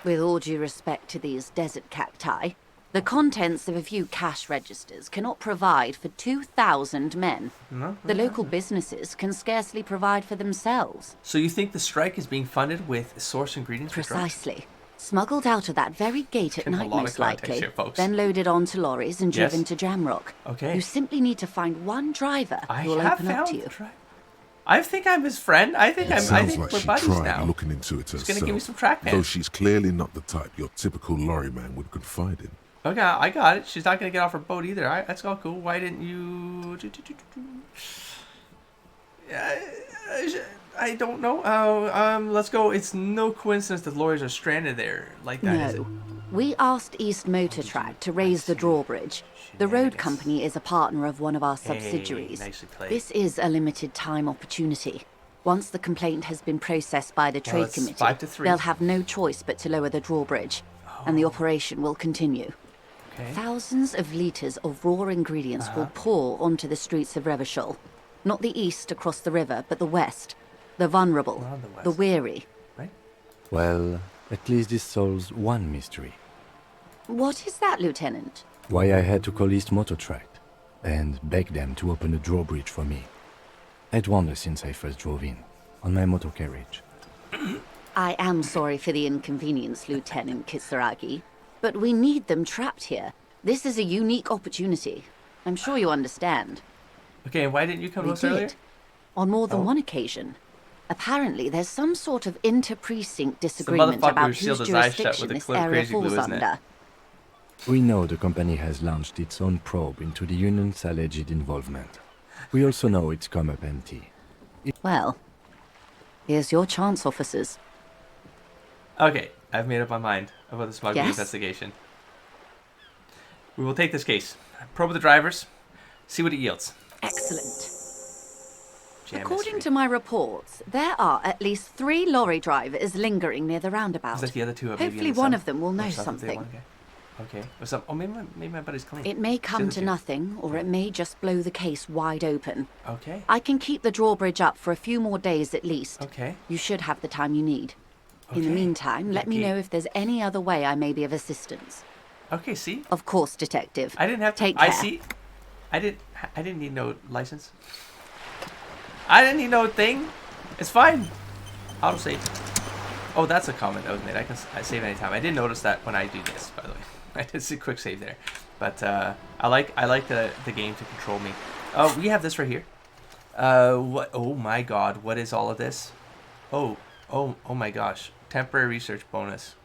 With all due respect to these desert cacti, the contents of a few cash registers cannot provide for 2,000 men. The local businesses can scarcely provide for themselves. So you think the strike is being funded with source ingredients? Precisely. Smuggled out of that very gate at night, most likely. Here, then loaded onto lorries and driven to Jamrock. Okay. You simply need to find one driver who will open up to you. I think I'm his friend. I think Sounds we're like she buddies tried now. looking into it herself. She's gonna give me some track though pants. she's clearly not the type your typical lorry man would confide in. Okay, I got it. She's not gonna get off her boat either. All right, that's all cool. Why didn't you? I don't know. Let's go. It's no coincidence that lawyers are stranded there like that, is it? No. We asked East Motor Track to raise the drawbridge. The road company is a partner of one of our subsidiaries. Nicely played. This is a limited time opportunity. Once the complaint has been processed by the trade it's committee, 5-3. they'll have no choice but to lower the drawbridge, and the operation will continue. Okay. Thousands of litres of raw ingredients will pour onto the streets of Revachol. Not the east across the river, but the west. The vulnerable, the weary. Right? Well, at least this solves one mystery. What is that, Lieutenant? Why I had to call East Motor Tract and beg them to open a drawbridge for me. I'd wondered since I first drove in, on my motor carriage. I am sorry for the inconvenience, Lieutenant Kisaragi, but we need them trapped here. This is a unique opportunity. I'm sure you understand. Okay, and why didn't you come to We us earlier? did, on more than one occasion. Apparently, there's some sort of inter-precinct disagreement motherfucker about who sealed whose his eyes shut jurisdiction with a this clip area crazy glue, falls isn't it? under. We know the company has launched its own probe into the union's alleged involvement. We also know it's come up empty. Well, here's your chance, officers. Okay, I've made up my mind about the smuggling Yes? investigation. We will take this case, probe the drivers, see what it yields. Excellent. Jam According mystery. to my reports, there are at least 3 lorry drivers lingering near the roundabout. Is that the other two? Maybe Hopefully in the one sun? of them will know Or something. something. Okay. Maybe my buddy's clean. It may come It's to the other nothing, or it may just blow the case wide open. two. Okay. I can keep the drawbridge up for a few more days at least. Okay. You should have the time you need. In the Okay. meantime, let me Okay. know if there's any other way I may be of assistance. Okay. See, Of course, Detective. I didn't have to. Take I care. see. I didn't need no license. I didn't need no thing. It's fine. Autosave. Oh, that's a comment that was made. I save anytime. I didn't notice that when I do this, by the way. I did see a quick save there, but I like the game to control me. Oh, we have this right here. What? Oh my God! What is all of this? Oh my gosh! Temporary research bonus.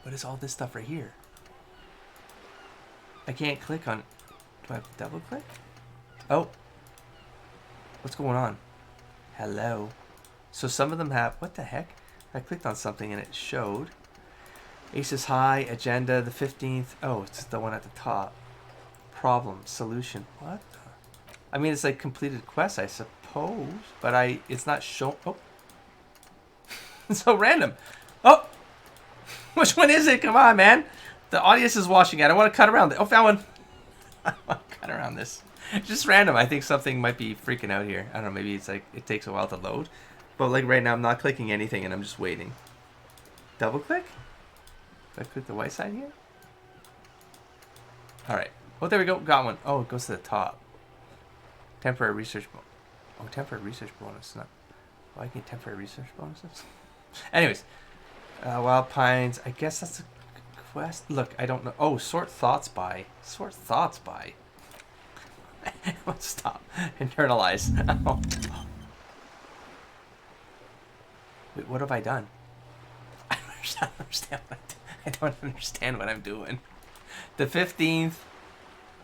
What is all this stuff right here? I can't click on. Do I have to double click? Oh. What's going on? Hello. So some of them have. What the heck? I clicked on something and it showed. Aces High, Agenda, the 15th. Oh, it's the one at the top. Problem, solution. What the? I mean, it's like completed quests, I suppose. But it's not shown. Oh. It's so random. Oh. Which one is it? Come on, man. The audience is watching it. I want to cut around it. Oh, found one. I want to cut around this. Just random. I think something might be freaking out here. I don't know. Maybe it's like it takes a while to load. But like right now, I'm not clicking anything and I'm just waiting. Double click? Do I click the white side here? Alright. Oh, there we go. Got one. Oh, it goes to the top. Temporary research. Oh, temporary research bonus. Not. Oh, I get temporary research bonuses. Anyways, wild pines. I guess that's a quest. Look, I don't know. Oh, sort thoughts by. Sort thoughts by. Stop. Internalize. Oh. Wait, what have I done? I don't understand what I don't understand what I'm doing. The 15th.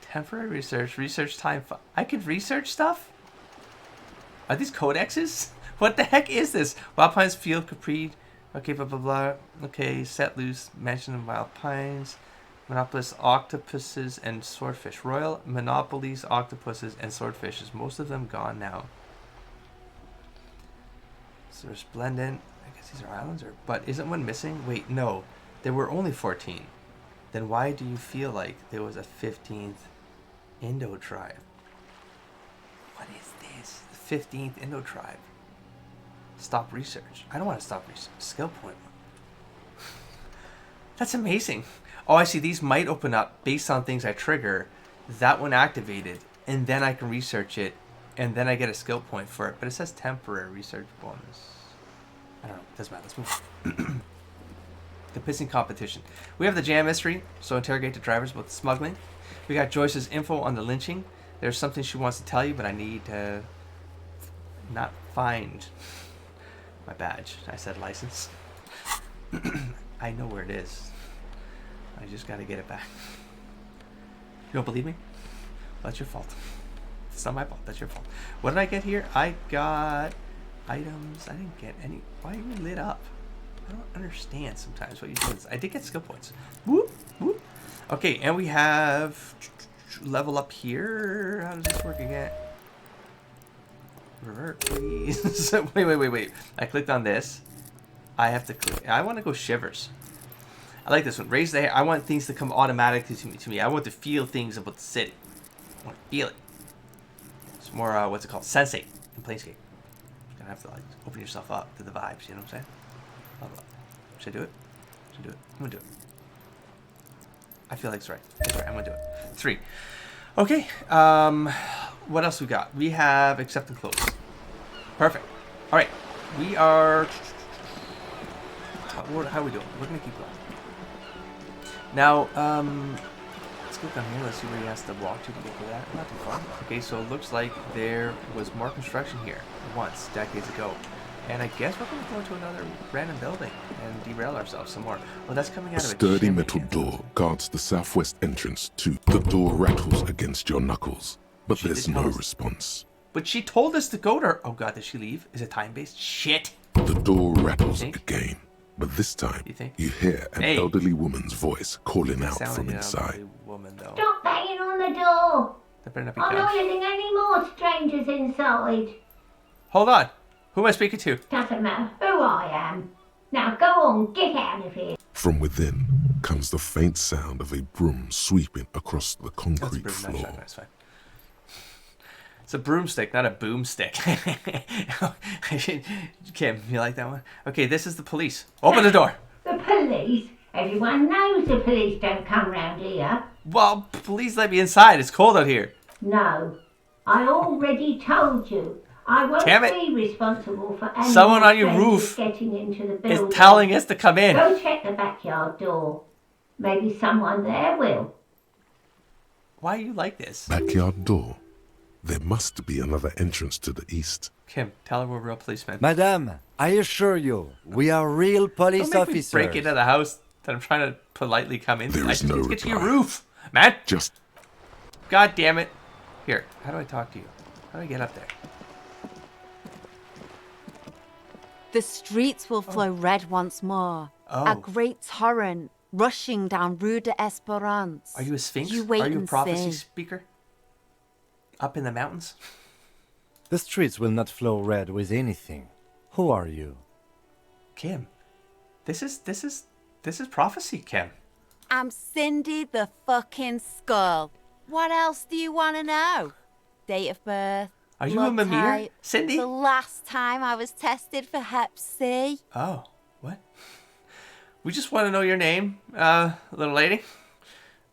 Temporary research. Research time. I could research stuff? Are these codexes? What the heck is this? Wild Pines Field Capri. Okay, blah, blah, blah. Okay, set loose. Mansion of Wild Pines. Monopolists, octopuses, and swordfish. Royal monopolies, octopuses, and swordfishes. Most of them gone now. So resplendent. I guess these are islands, but isn't one missing? Wait, no. There were only 14. Then why do you feel like there was a 15th Indo tribe? What is this? The 15th Indo tribe. Stop research. I don't want to stop research. Skill point. That's amazing. Oh, I see. These might open up based on things I trigger. That one activated, and then I can research it, and then I get a skill point for it. But it says temporary research bonus. I don't know. Doesn't matter. Let's move on. The pissing competition. We have the jam mystery, so interrogate the drivers about the smuggling. We got Joyce's info on the lynching. There's something she wants to tell you, but I need to not find my badge. I said license. I know where it is. I just got to get it back. You don't believe me? Well, that's your fault. It's not my fault. That's your fault. What did I get here? I got items. I didn't get any. Why are you lit up? I don't understand sometimes what you do. I did get skill points. Whoop, whoop. Okay, and we have level up here. How does this work again? Revert, please. Wait. I clicked on this. I have to click. I want to go Shivers. I like this one. Raise the hair. I want things to come automatically to me. I want to feel things about the city. I want to feel it. It's more, what's it called? Sensate in Planescape. You're going to have to, like, open yourself up to the vibes. You know what I'm saying? Should I do it? Should I do it? I'm going to do it. I feel like it's right. It's right. I'm going to do it. 3. Okay. What else we got? We have accept and close. Perfect. All right. We are... How are we doing? We're going to keep going. Now, let's click on here. Let's see where he has to walk to get to that. Not too far. Okay, so it looks like there was more construction here once, decades ago. And I guess we're going to go into another random building and derail ourselves some more. Well, that's coming out of a sturdy metal door guards the southwest entrance to. The door rattles against your knuckles, but there's no response. But she told us to go to her. Oh god, did she leave? Is it time-based? Shit! The door rattles again, but this time you hear an Hey. elderly woman's voice calling out from inside. Woman, though. Stop banging on the door! That better not be I'm not guns. letting any more strangers inside. Hold on. Who am I speaking to? Doesn't matter who I am. Now go on, get out of here. From within comes the faint sound of a broom sweeping across the That's a concrete broom, floor. not shotgun, it's fine. It's a broomstick, not a boomstick. Kim, you like that one? Okay, this is the police. Open the door. The police? Everyone knows the police don't come round here. Well, please let me inside. It's cold out here. No, I already told you. I won't Damn it. be responsible for any Someone on your strangers roof getting into the building. It's telling us to come in. Go check the backyard door. Maybe someone there will. Why are you like this? Backyard door. There must be another entrance to the east. Kim, tell her we're real policemen. Madame, I assure you, we are real police Don't make me officers. break into the house that I'm trying to politely come in. There I is just no need to get to your reply. roof, man. Just God damn it. Here, how do I talk to you? How do I get up there? The streets will flow red once more. Oh. A great torrent rushing down Rue de Esperance. Are you a sphinx? You wait Are you a and prophecy see. speaker? Up in the mountains? The streets will not flow red with anything. Who are you? Kim, this is prophecy, Kim. I'm Cindy the fucking Skull. What else do you want to know? Date of birth. Are you a blood Messier, type, Cindy? The last time I was tested for Hep C. Oh, what? We just want to know your name, little lady.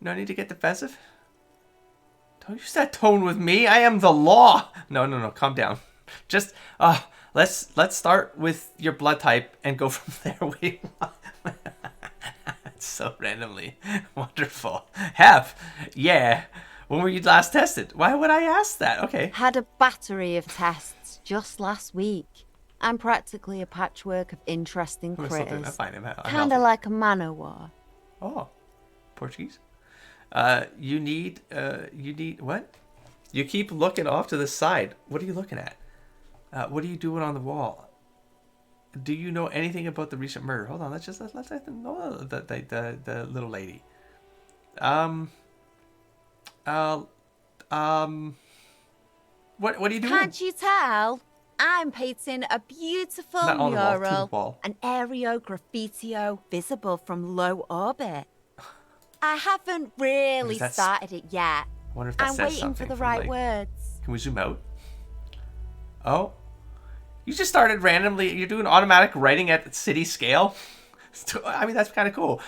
No need to get defensive. Don't use that tone with me. I am the law. No, calm down. Just let's start with your blood type and go from there. Wait, that's so randomly wonderful. Hep, yeah. When were you last tested? Why would I ask that? Okay. Had a battery of tests just last week. I'm practically a patchwork of interesting I'm still doing that. critters. Fine. I'm Kinda healthy. like a man-o'-war. Oh, Portuguese. You need what? You keep looking off to the side. What are you looking at? What are you doing on the wall? Do you know anything about the recent murder? Hold on, let's know the little lady. What are you doing? Can't you tell? I'm painting a beautiful Not on the wall, to the mural, wall. an aereo graffitio visible from low orbit. I haven't really Does that started it yet. I wonder if that I'm says waiting for something the from, right like- words. Can we zoom out? Oh, you just started randomly. You're doing automatic writing at city scale. I mean, that's kind of cool.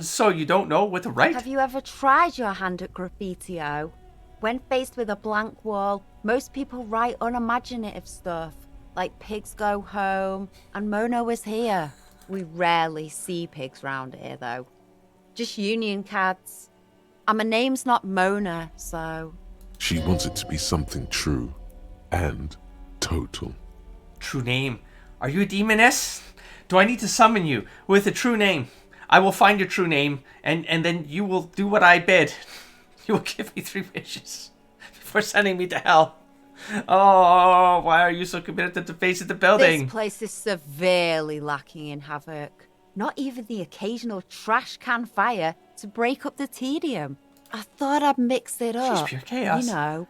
So you don't know what to write? Have you ever tried your hand at graffitio? When faced with a blank wall, most people write unimaginative stuff, like pigs go home and Mona was here. We rarely see pigs round here, though. Just union cards. And my name's not Mona, so... She wants it to be something true and total. True name. Are you a demoness? Do I need to summon you with a true name? I will find your true name, and then you will do what I bid. You will give me 3 wishes before sending me to hell. Oh, why are you so committed to face the building? This place is severely lacking in havoc. Not even the occasional trash can fire to break up the tedium. I thought I'd mix it up. pure chaos. You know,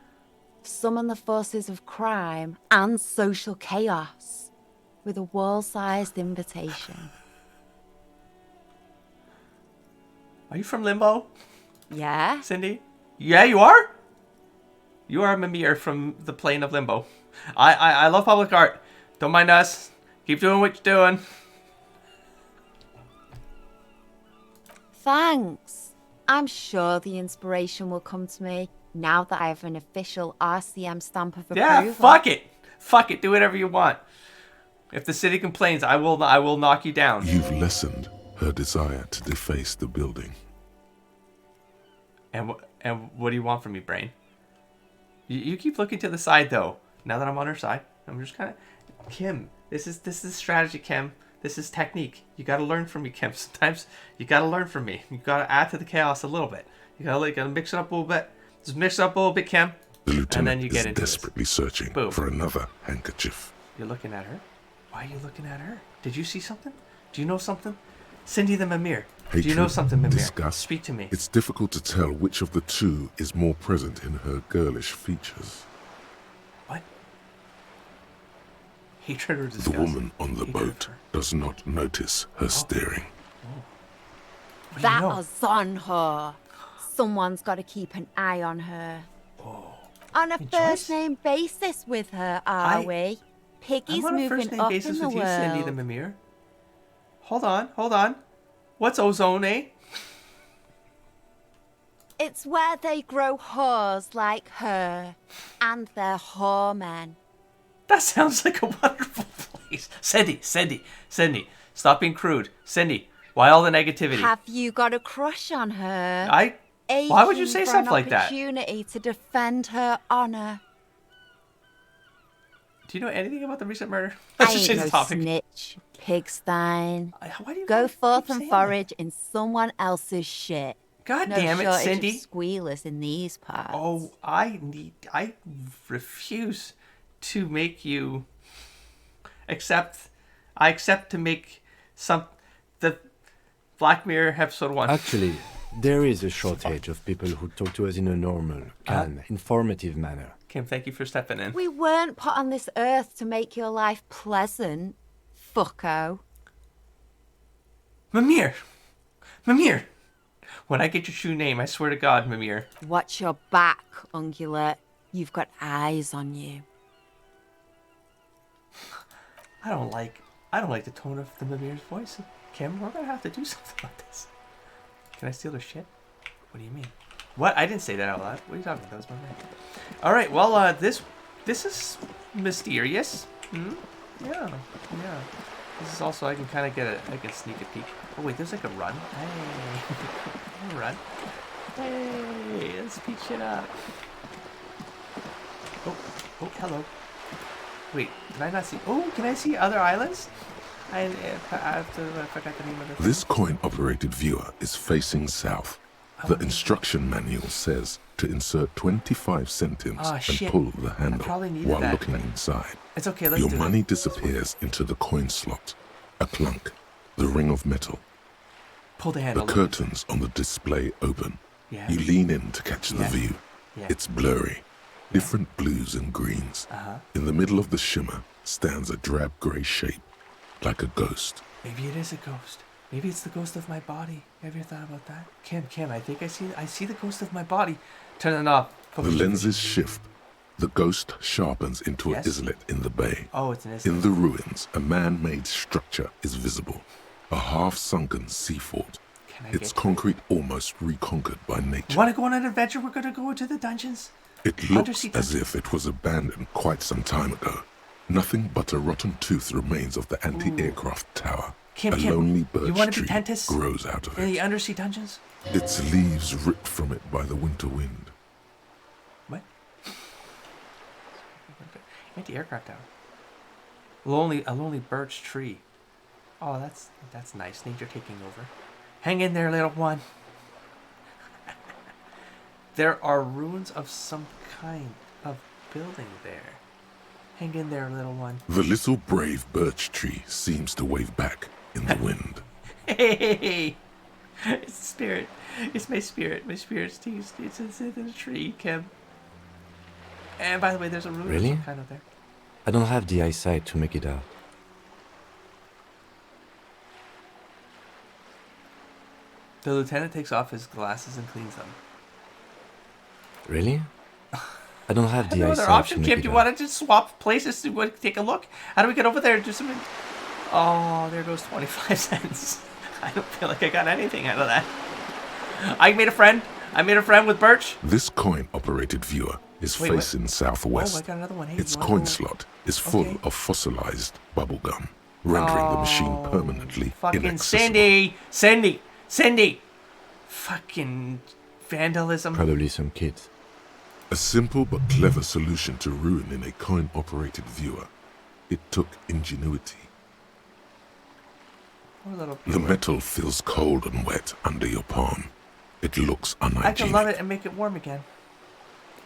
summon the forces of crime and social chaos with a wall-sized invitation. Are you from Limbo, Yeah? Cindy? Yeah, you are? You are Messier from the plane of Limbo. I love public art. Don't mind us. Keep doing what you're doing. Thanks. I'm sure the inspiration will come to me now that I have an official RCM stamp of approval. Yeah, fuck it. Fuck it. Do whatever you want. If the city complains, I will knock you down. You've lessened her desire to deface the building. And what do you want from me, brain? You keep looking to the side though. Now that I'm on her side, I'm just kind of Kim. This is strategy, Kim. This is technique. You gotta learn from me, Kim. Sometimes you gotta learn from me. You gotta add to the chaos a little bit. You gotta mix it up a little bit. Just mix it up a little bit, Kim. The And lieutenant then you get is into desperately searching Boom. for another handkerchief. You're looking at her. Why are you looking at her? Did you see something? Do you know something? Cindy the Messier. Do you know Hatred, something, Messier? disgust. Speak to me. It's difficult to tell which of the two is more present in her girlish features. What? Hatred or disgust? The woman on the Hatred boat for- does not notice her staring. What do you That know? was on her. Someone's got to keep an eye on her. On a Hey, Joyce? first-name basis with her, are we? Piggy's I'm on a moving first name up basis in the with you, Cindy the world. Messier. Hold on. What's ozone, eh? It's where they grow whores like her, and they're whoremen. That sounds like a wonderful place. Cindy, stop being crude. Cindy, why all the negativity? Have you got a crush on her? Why would you Aching say for something an like that? Opportunity to defend her honor. Do you know anything about the recent murder? I Let's just ain't change the no topic. snitch, pigstein. Why do you Go keep forth saying and that? forage in someone else's shit. God No damn it, shortage Cindy. of squealers in these parts. Oh, I refuse to make you accept. I accept to make the Black Mirror episode 1. Actually, there is a shortage of people who talk to us in a normal, calm, informative manner. Kim, thank you for stepping in. We weren't put on this earth to make your life pleasant, fucko. Messier. When I get your true name, I swear to God, Messier. Watch your back, ungulate. You've got eyes on you. I don't like the tone of the Messier's voice. Kim, we're gonna have to do something about this. Can I steal their shit? What do you mean? What? I didn't say that out loud. What are you talking about? That was my man. All right. Well, this is mysterious. Hmm? Yeah. Yeah. This is also, I can kind of I can sneak a peek. Oh wait, there's like a run. Hey. Run. Hey, let's speed shit up. Oh, hello. Wait, did I not see? Oh, can I see other islands? I forgot the name of This coin-operated viewer is facing south. The instruction manual says to insert 25 centimes and pull the handle while looking inside. It's okay, let's Your do it. money disappears into the coin slot, a clunk, the ring of metal. Pull the The handle. curtains on the display open. Yeah. You lean in to catch the view. Yeah. It's blurry, different blues and greens. In the middle of the shimmer stands a drab grey shape, like a ghost. Maybe it is a ghost. Maybe it's the ghost of my body. Have you thought about that? Kim, I think I see the ghost of my body. Turn it off. The lenses shift. The ghost sharpens into an islet in the bay. Oh, it's an islet. In the ruins, a man-made structure is visible. A half-sunken sea fort. Its concrete almost reconquered by nature. Want to go on an adventure? We're going to go into the dungeons. It looks as if it was abandoned quite some time ago. Nothing but a rotten tooth remains of the anti-aircraft tower. Kim, lonely birch you want to be tree dentist grows out of in it. the undersea dungeons? Its leaves ripped from it by the winter wind. What? Anti-aircraft tower. A lonely birch tree. Oh, that's nice. Nature taking over. Hang in there, little one. There are ruins of some kind of building there. Hang in there, little one. The little brave birch tree seems to wave back in the wind. Hey! It's the spirit. It's my spirit. My spirit's teased. It's in the tree, Kim. And by the way, there's a ruin of some kind of there. I don't have the eyesight to make it out. The lieutenant takes off his glasses and cleans them. Really? I don't have the No eyesight other option, to make Kim. it Do you out. want to just swap places to take a look? How do we get over there and do something? Oh, there goes 25 cents. I don't feel like I got anything out of that. I made a friend. I made a friend with Birch. This coin-operated viewer is facing southwest. Oh, I got another one. Hey, Its coin slot is full of fossilized bubblegum, rendering the machine permanently fucking inaccessible. Cindy! Fucking vandalism. Probably some kids. A simple but clever solution to ruining a coin-operated viewer. It took ingenuity. The metal feels cold and wet under your palm. It looks unhygienic. I can love it and make it warm again.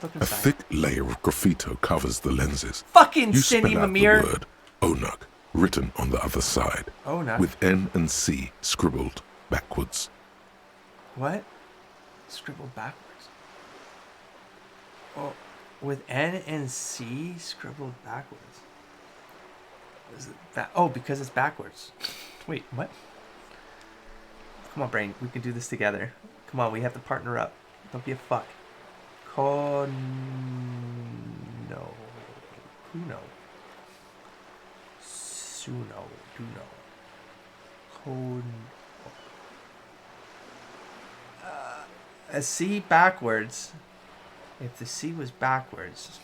Look A inside. thick layer of graffito covers the lenses. Fucking You Cindy spell out Mamier. the word Onug written on the other side, Onug. with N and C scribbled backwards. What? Scribbled backwards. Oh, with N and C scribbled backwards. Is it oh, because it's backwards. Wait, what? Come on, brain. We can do this together. Come on, we have to partner up. Don't be a fuck. Kuno. Suno. Duno. Kon. A C backwards. If the C was backwards.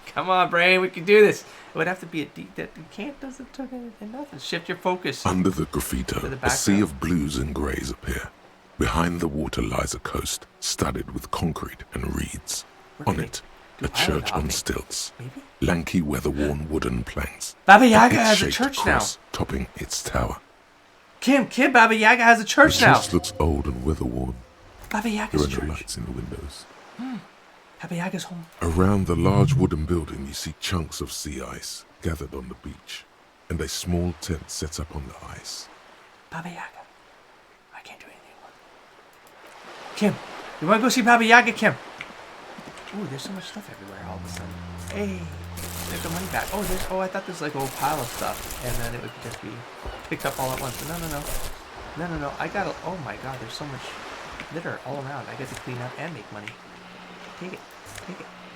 Come on, brain, we can do this. It would have to be a D. That you can't, doesn't took anything, nothing. Shift your focus. Under the graffito, To the a sea background. of blues and greys appear. Behind the water lies a coast studded with concrete and reeds. On it, a church on stilts. Maybe? Lanky, weather-worn wooden planks. Baba and Yaga its has a shaped church now. cross topping its tower. Kim, Baba Yaga has a The church now. church looks old and weather-worn. Baba There Yaga's are no church. lights in the windows. Baba Yaga's home. Around the large wooden building, you see chunks of sea ice gathered on the beach, and a small tent set up on the ice. Baba Yaga. I can't do anything more. Kim, you want to go see Baba Yaga, Kim? Ooh, there's so much stuff everywhere all of a sudden. Hey, there's the money back. Oh, I thought there's like a whole pile of stuff, and then it would just be picked up all at once. But no. I got to, oh my god, there's so much litter all around. I get to clean up and make money. Take it.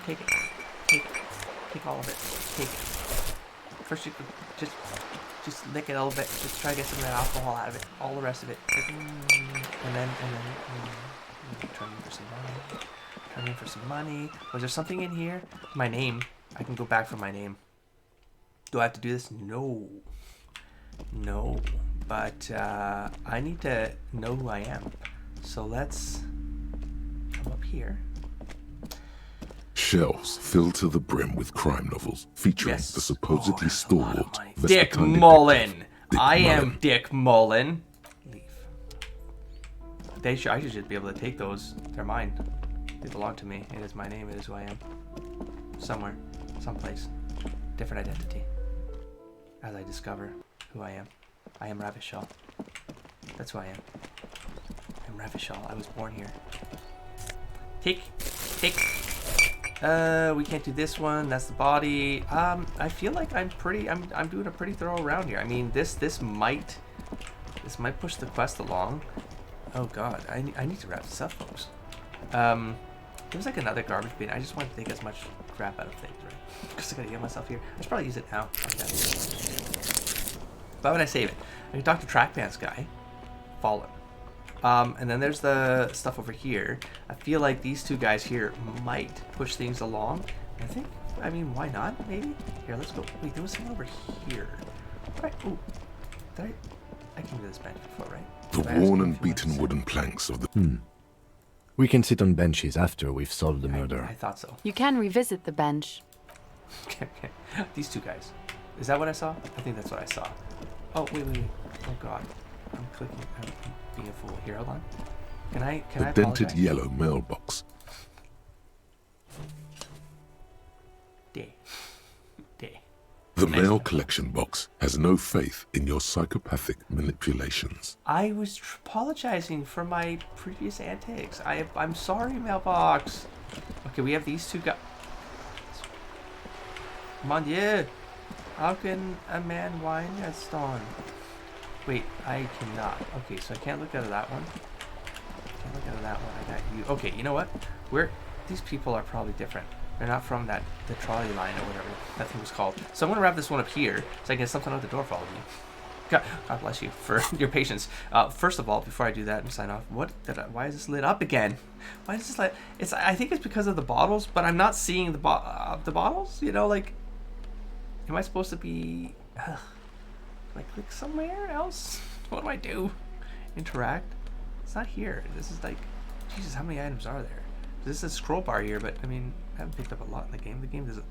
Take all of it. Take it. First you just lick it a little bit. Just try to get some of that alcohol out of it. All the rest of it. And then turn in for some money. Was there something in here? My name. I can go back for my name. Do I have to do this? No. No. But I need to know who I am. So let's come up here. Shelves filled to the brim with crime novels featuring the supposedly stalwart Dick Mullen. I am Dick Mullen. Leave. I should just be able to take those. They're mine. They belong to me. It is my name. It is who I am. Somewhere. Someplace. Different identity. As I discover who I am. I am Revachol. That's who I am. I'm Revachol. I was born here. Take. We can't do this one. That's the body. I feel like I'm doing a pretty thorough round here. I mean, this might push the quest along. Oh God, I need to wrap this up, folks. There's like another garbage bin. I just want to take as much crap out of things, right? Because I gotta get myself here. I should probably use it now. Okay. Why would I save it? I can talk to Trackpants guy. Fallen. And then there's the stuff over here. I feel like these two guys here might push things along. I mean, why not? Maybe. Here, let's go. Wait, there was someone over here. Right. Ooh. I came to this bench before, right? The worn and beaten wooden planks of the... We can sit on benches after we've solved the murder. I thought so. You can revisit the bench. Okay. These two guys. Is that what I saw? I think that's what I saw. Oh, wait. Oh, God. I'm clicking. I'm being a fool. Here, hold on. Can I The dented yellow mailbox. Day. The mail collection box has no faith in your psychopathic manipulations. I was apologizing for my previous antics. I'm sorry, mailbox. Okay, we have these two guys. Mon Dieu. How can a man whine at stone? Wait, I cannot. Okay, so I can't look at that one. Can't look at that one. I got you. Okay, you know what? These people are probably different. They're not from the trolley line or whatever that thing was called. So I'm gonna wrap this one up here so I can get something out the door for all of you. God bless you for your patience. First of all, before I do that and sign off, why is this lit up again? Why is this lit? I think it's because of the bottles, but I'm not seeing the bottles. You know, like, am I supposed to be? Can I click somewhere else? What do I do? Interact? It's not here. This is like, Jesus, how many items are there? This is a scroll bar here, but I mean, I haven't picked up a lot in the game. The game doesn't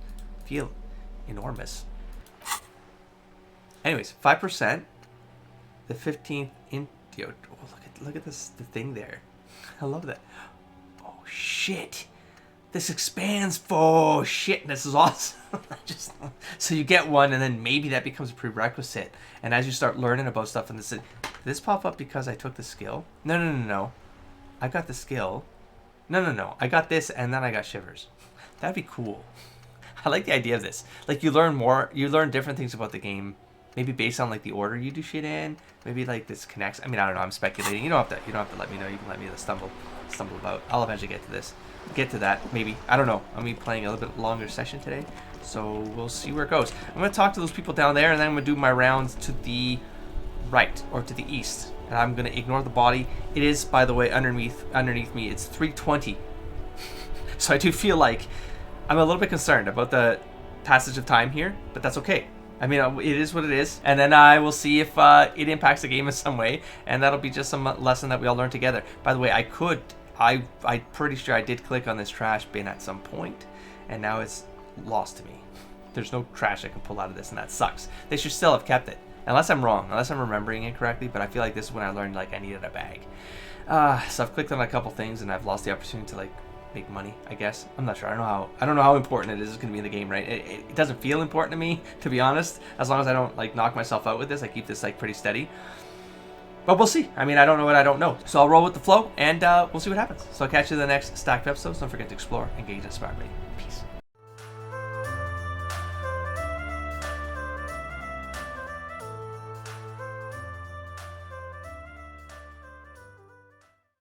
feel enormous. Anyways, 5%. The 15th in. Yo, look at this. The thing there. I love that. Oh shit! This expands. Oh shit! This is awesome. So you get one, and then maybe that becomes a prerequisite. And as you start learning about stuff, and did this pop up because I took the skill? No. I got the skill. No. I got this, and then I got Shivers. That'd be cool. I like the idea of this. Like, you learn different things about the game, maybe based on like the order you do shit in. Maybe like this connects. I mean, I don't know. I'm speculating. You don't have to let me know. You can let me stumble about. I'll eventually get to that. Maybe. I don't know. I'm gonna be playing a little bit longer session today, so we'll see where it goes. I'm gonna talk to those people down there, and then I'm gonna do my rounds to the right or to the east. And I'm gonna ignore the body. It is, by the way, underneath me. It's 3:20. So I do feel like I'm a little bit concerned about the passage of time here, but that's okay. I mean, it is what it is, and then I will see if it impacts the game in some way, and that'll be just some lesson that we all learn together. By the way, I'm pretty sure I did click on this trash bin at some point, and now it's lost to me. There's no trash I can pull out of this, and that sucks. They should still have kept it. Unless I'm wrong, unless I'm remembering it correctly, but I feel like this is when I learned like I needed a bag. So I've clicked on a couple things and I've lost the opportunity to like make money, I guess. I'm not sure. I don't know how important it is going to be in the game, right? It doesn't feel important to me, to be honest. As long as I don't like knock myself out with this, I keep this like pretty steady. But we'll see. I mean, I don't know what I don't know. So I'll roll with the flow and we'll see what happens. So I'll catch you in the next stacked episodes. Don't forget to explore, engage, and inspire me.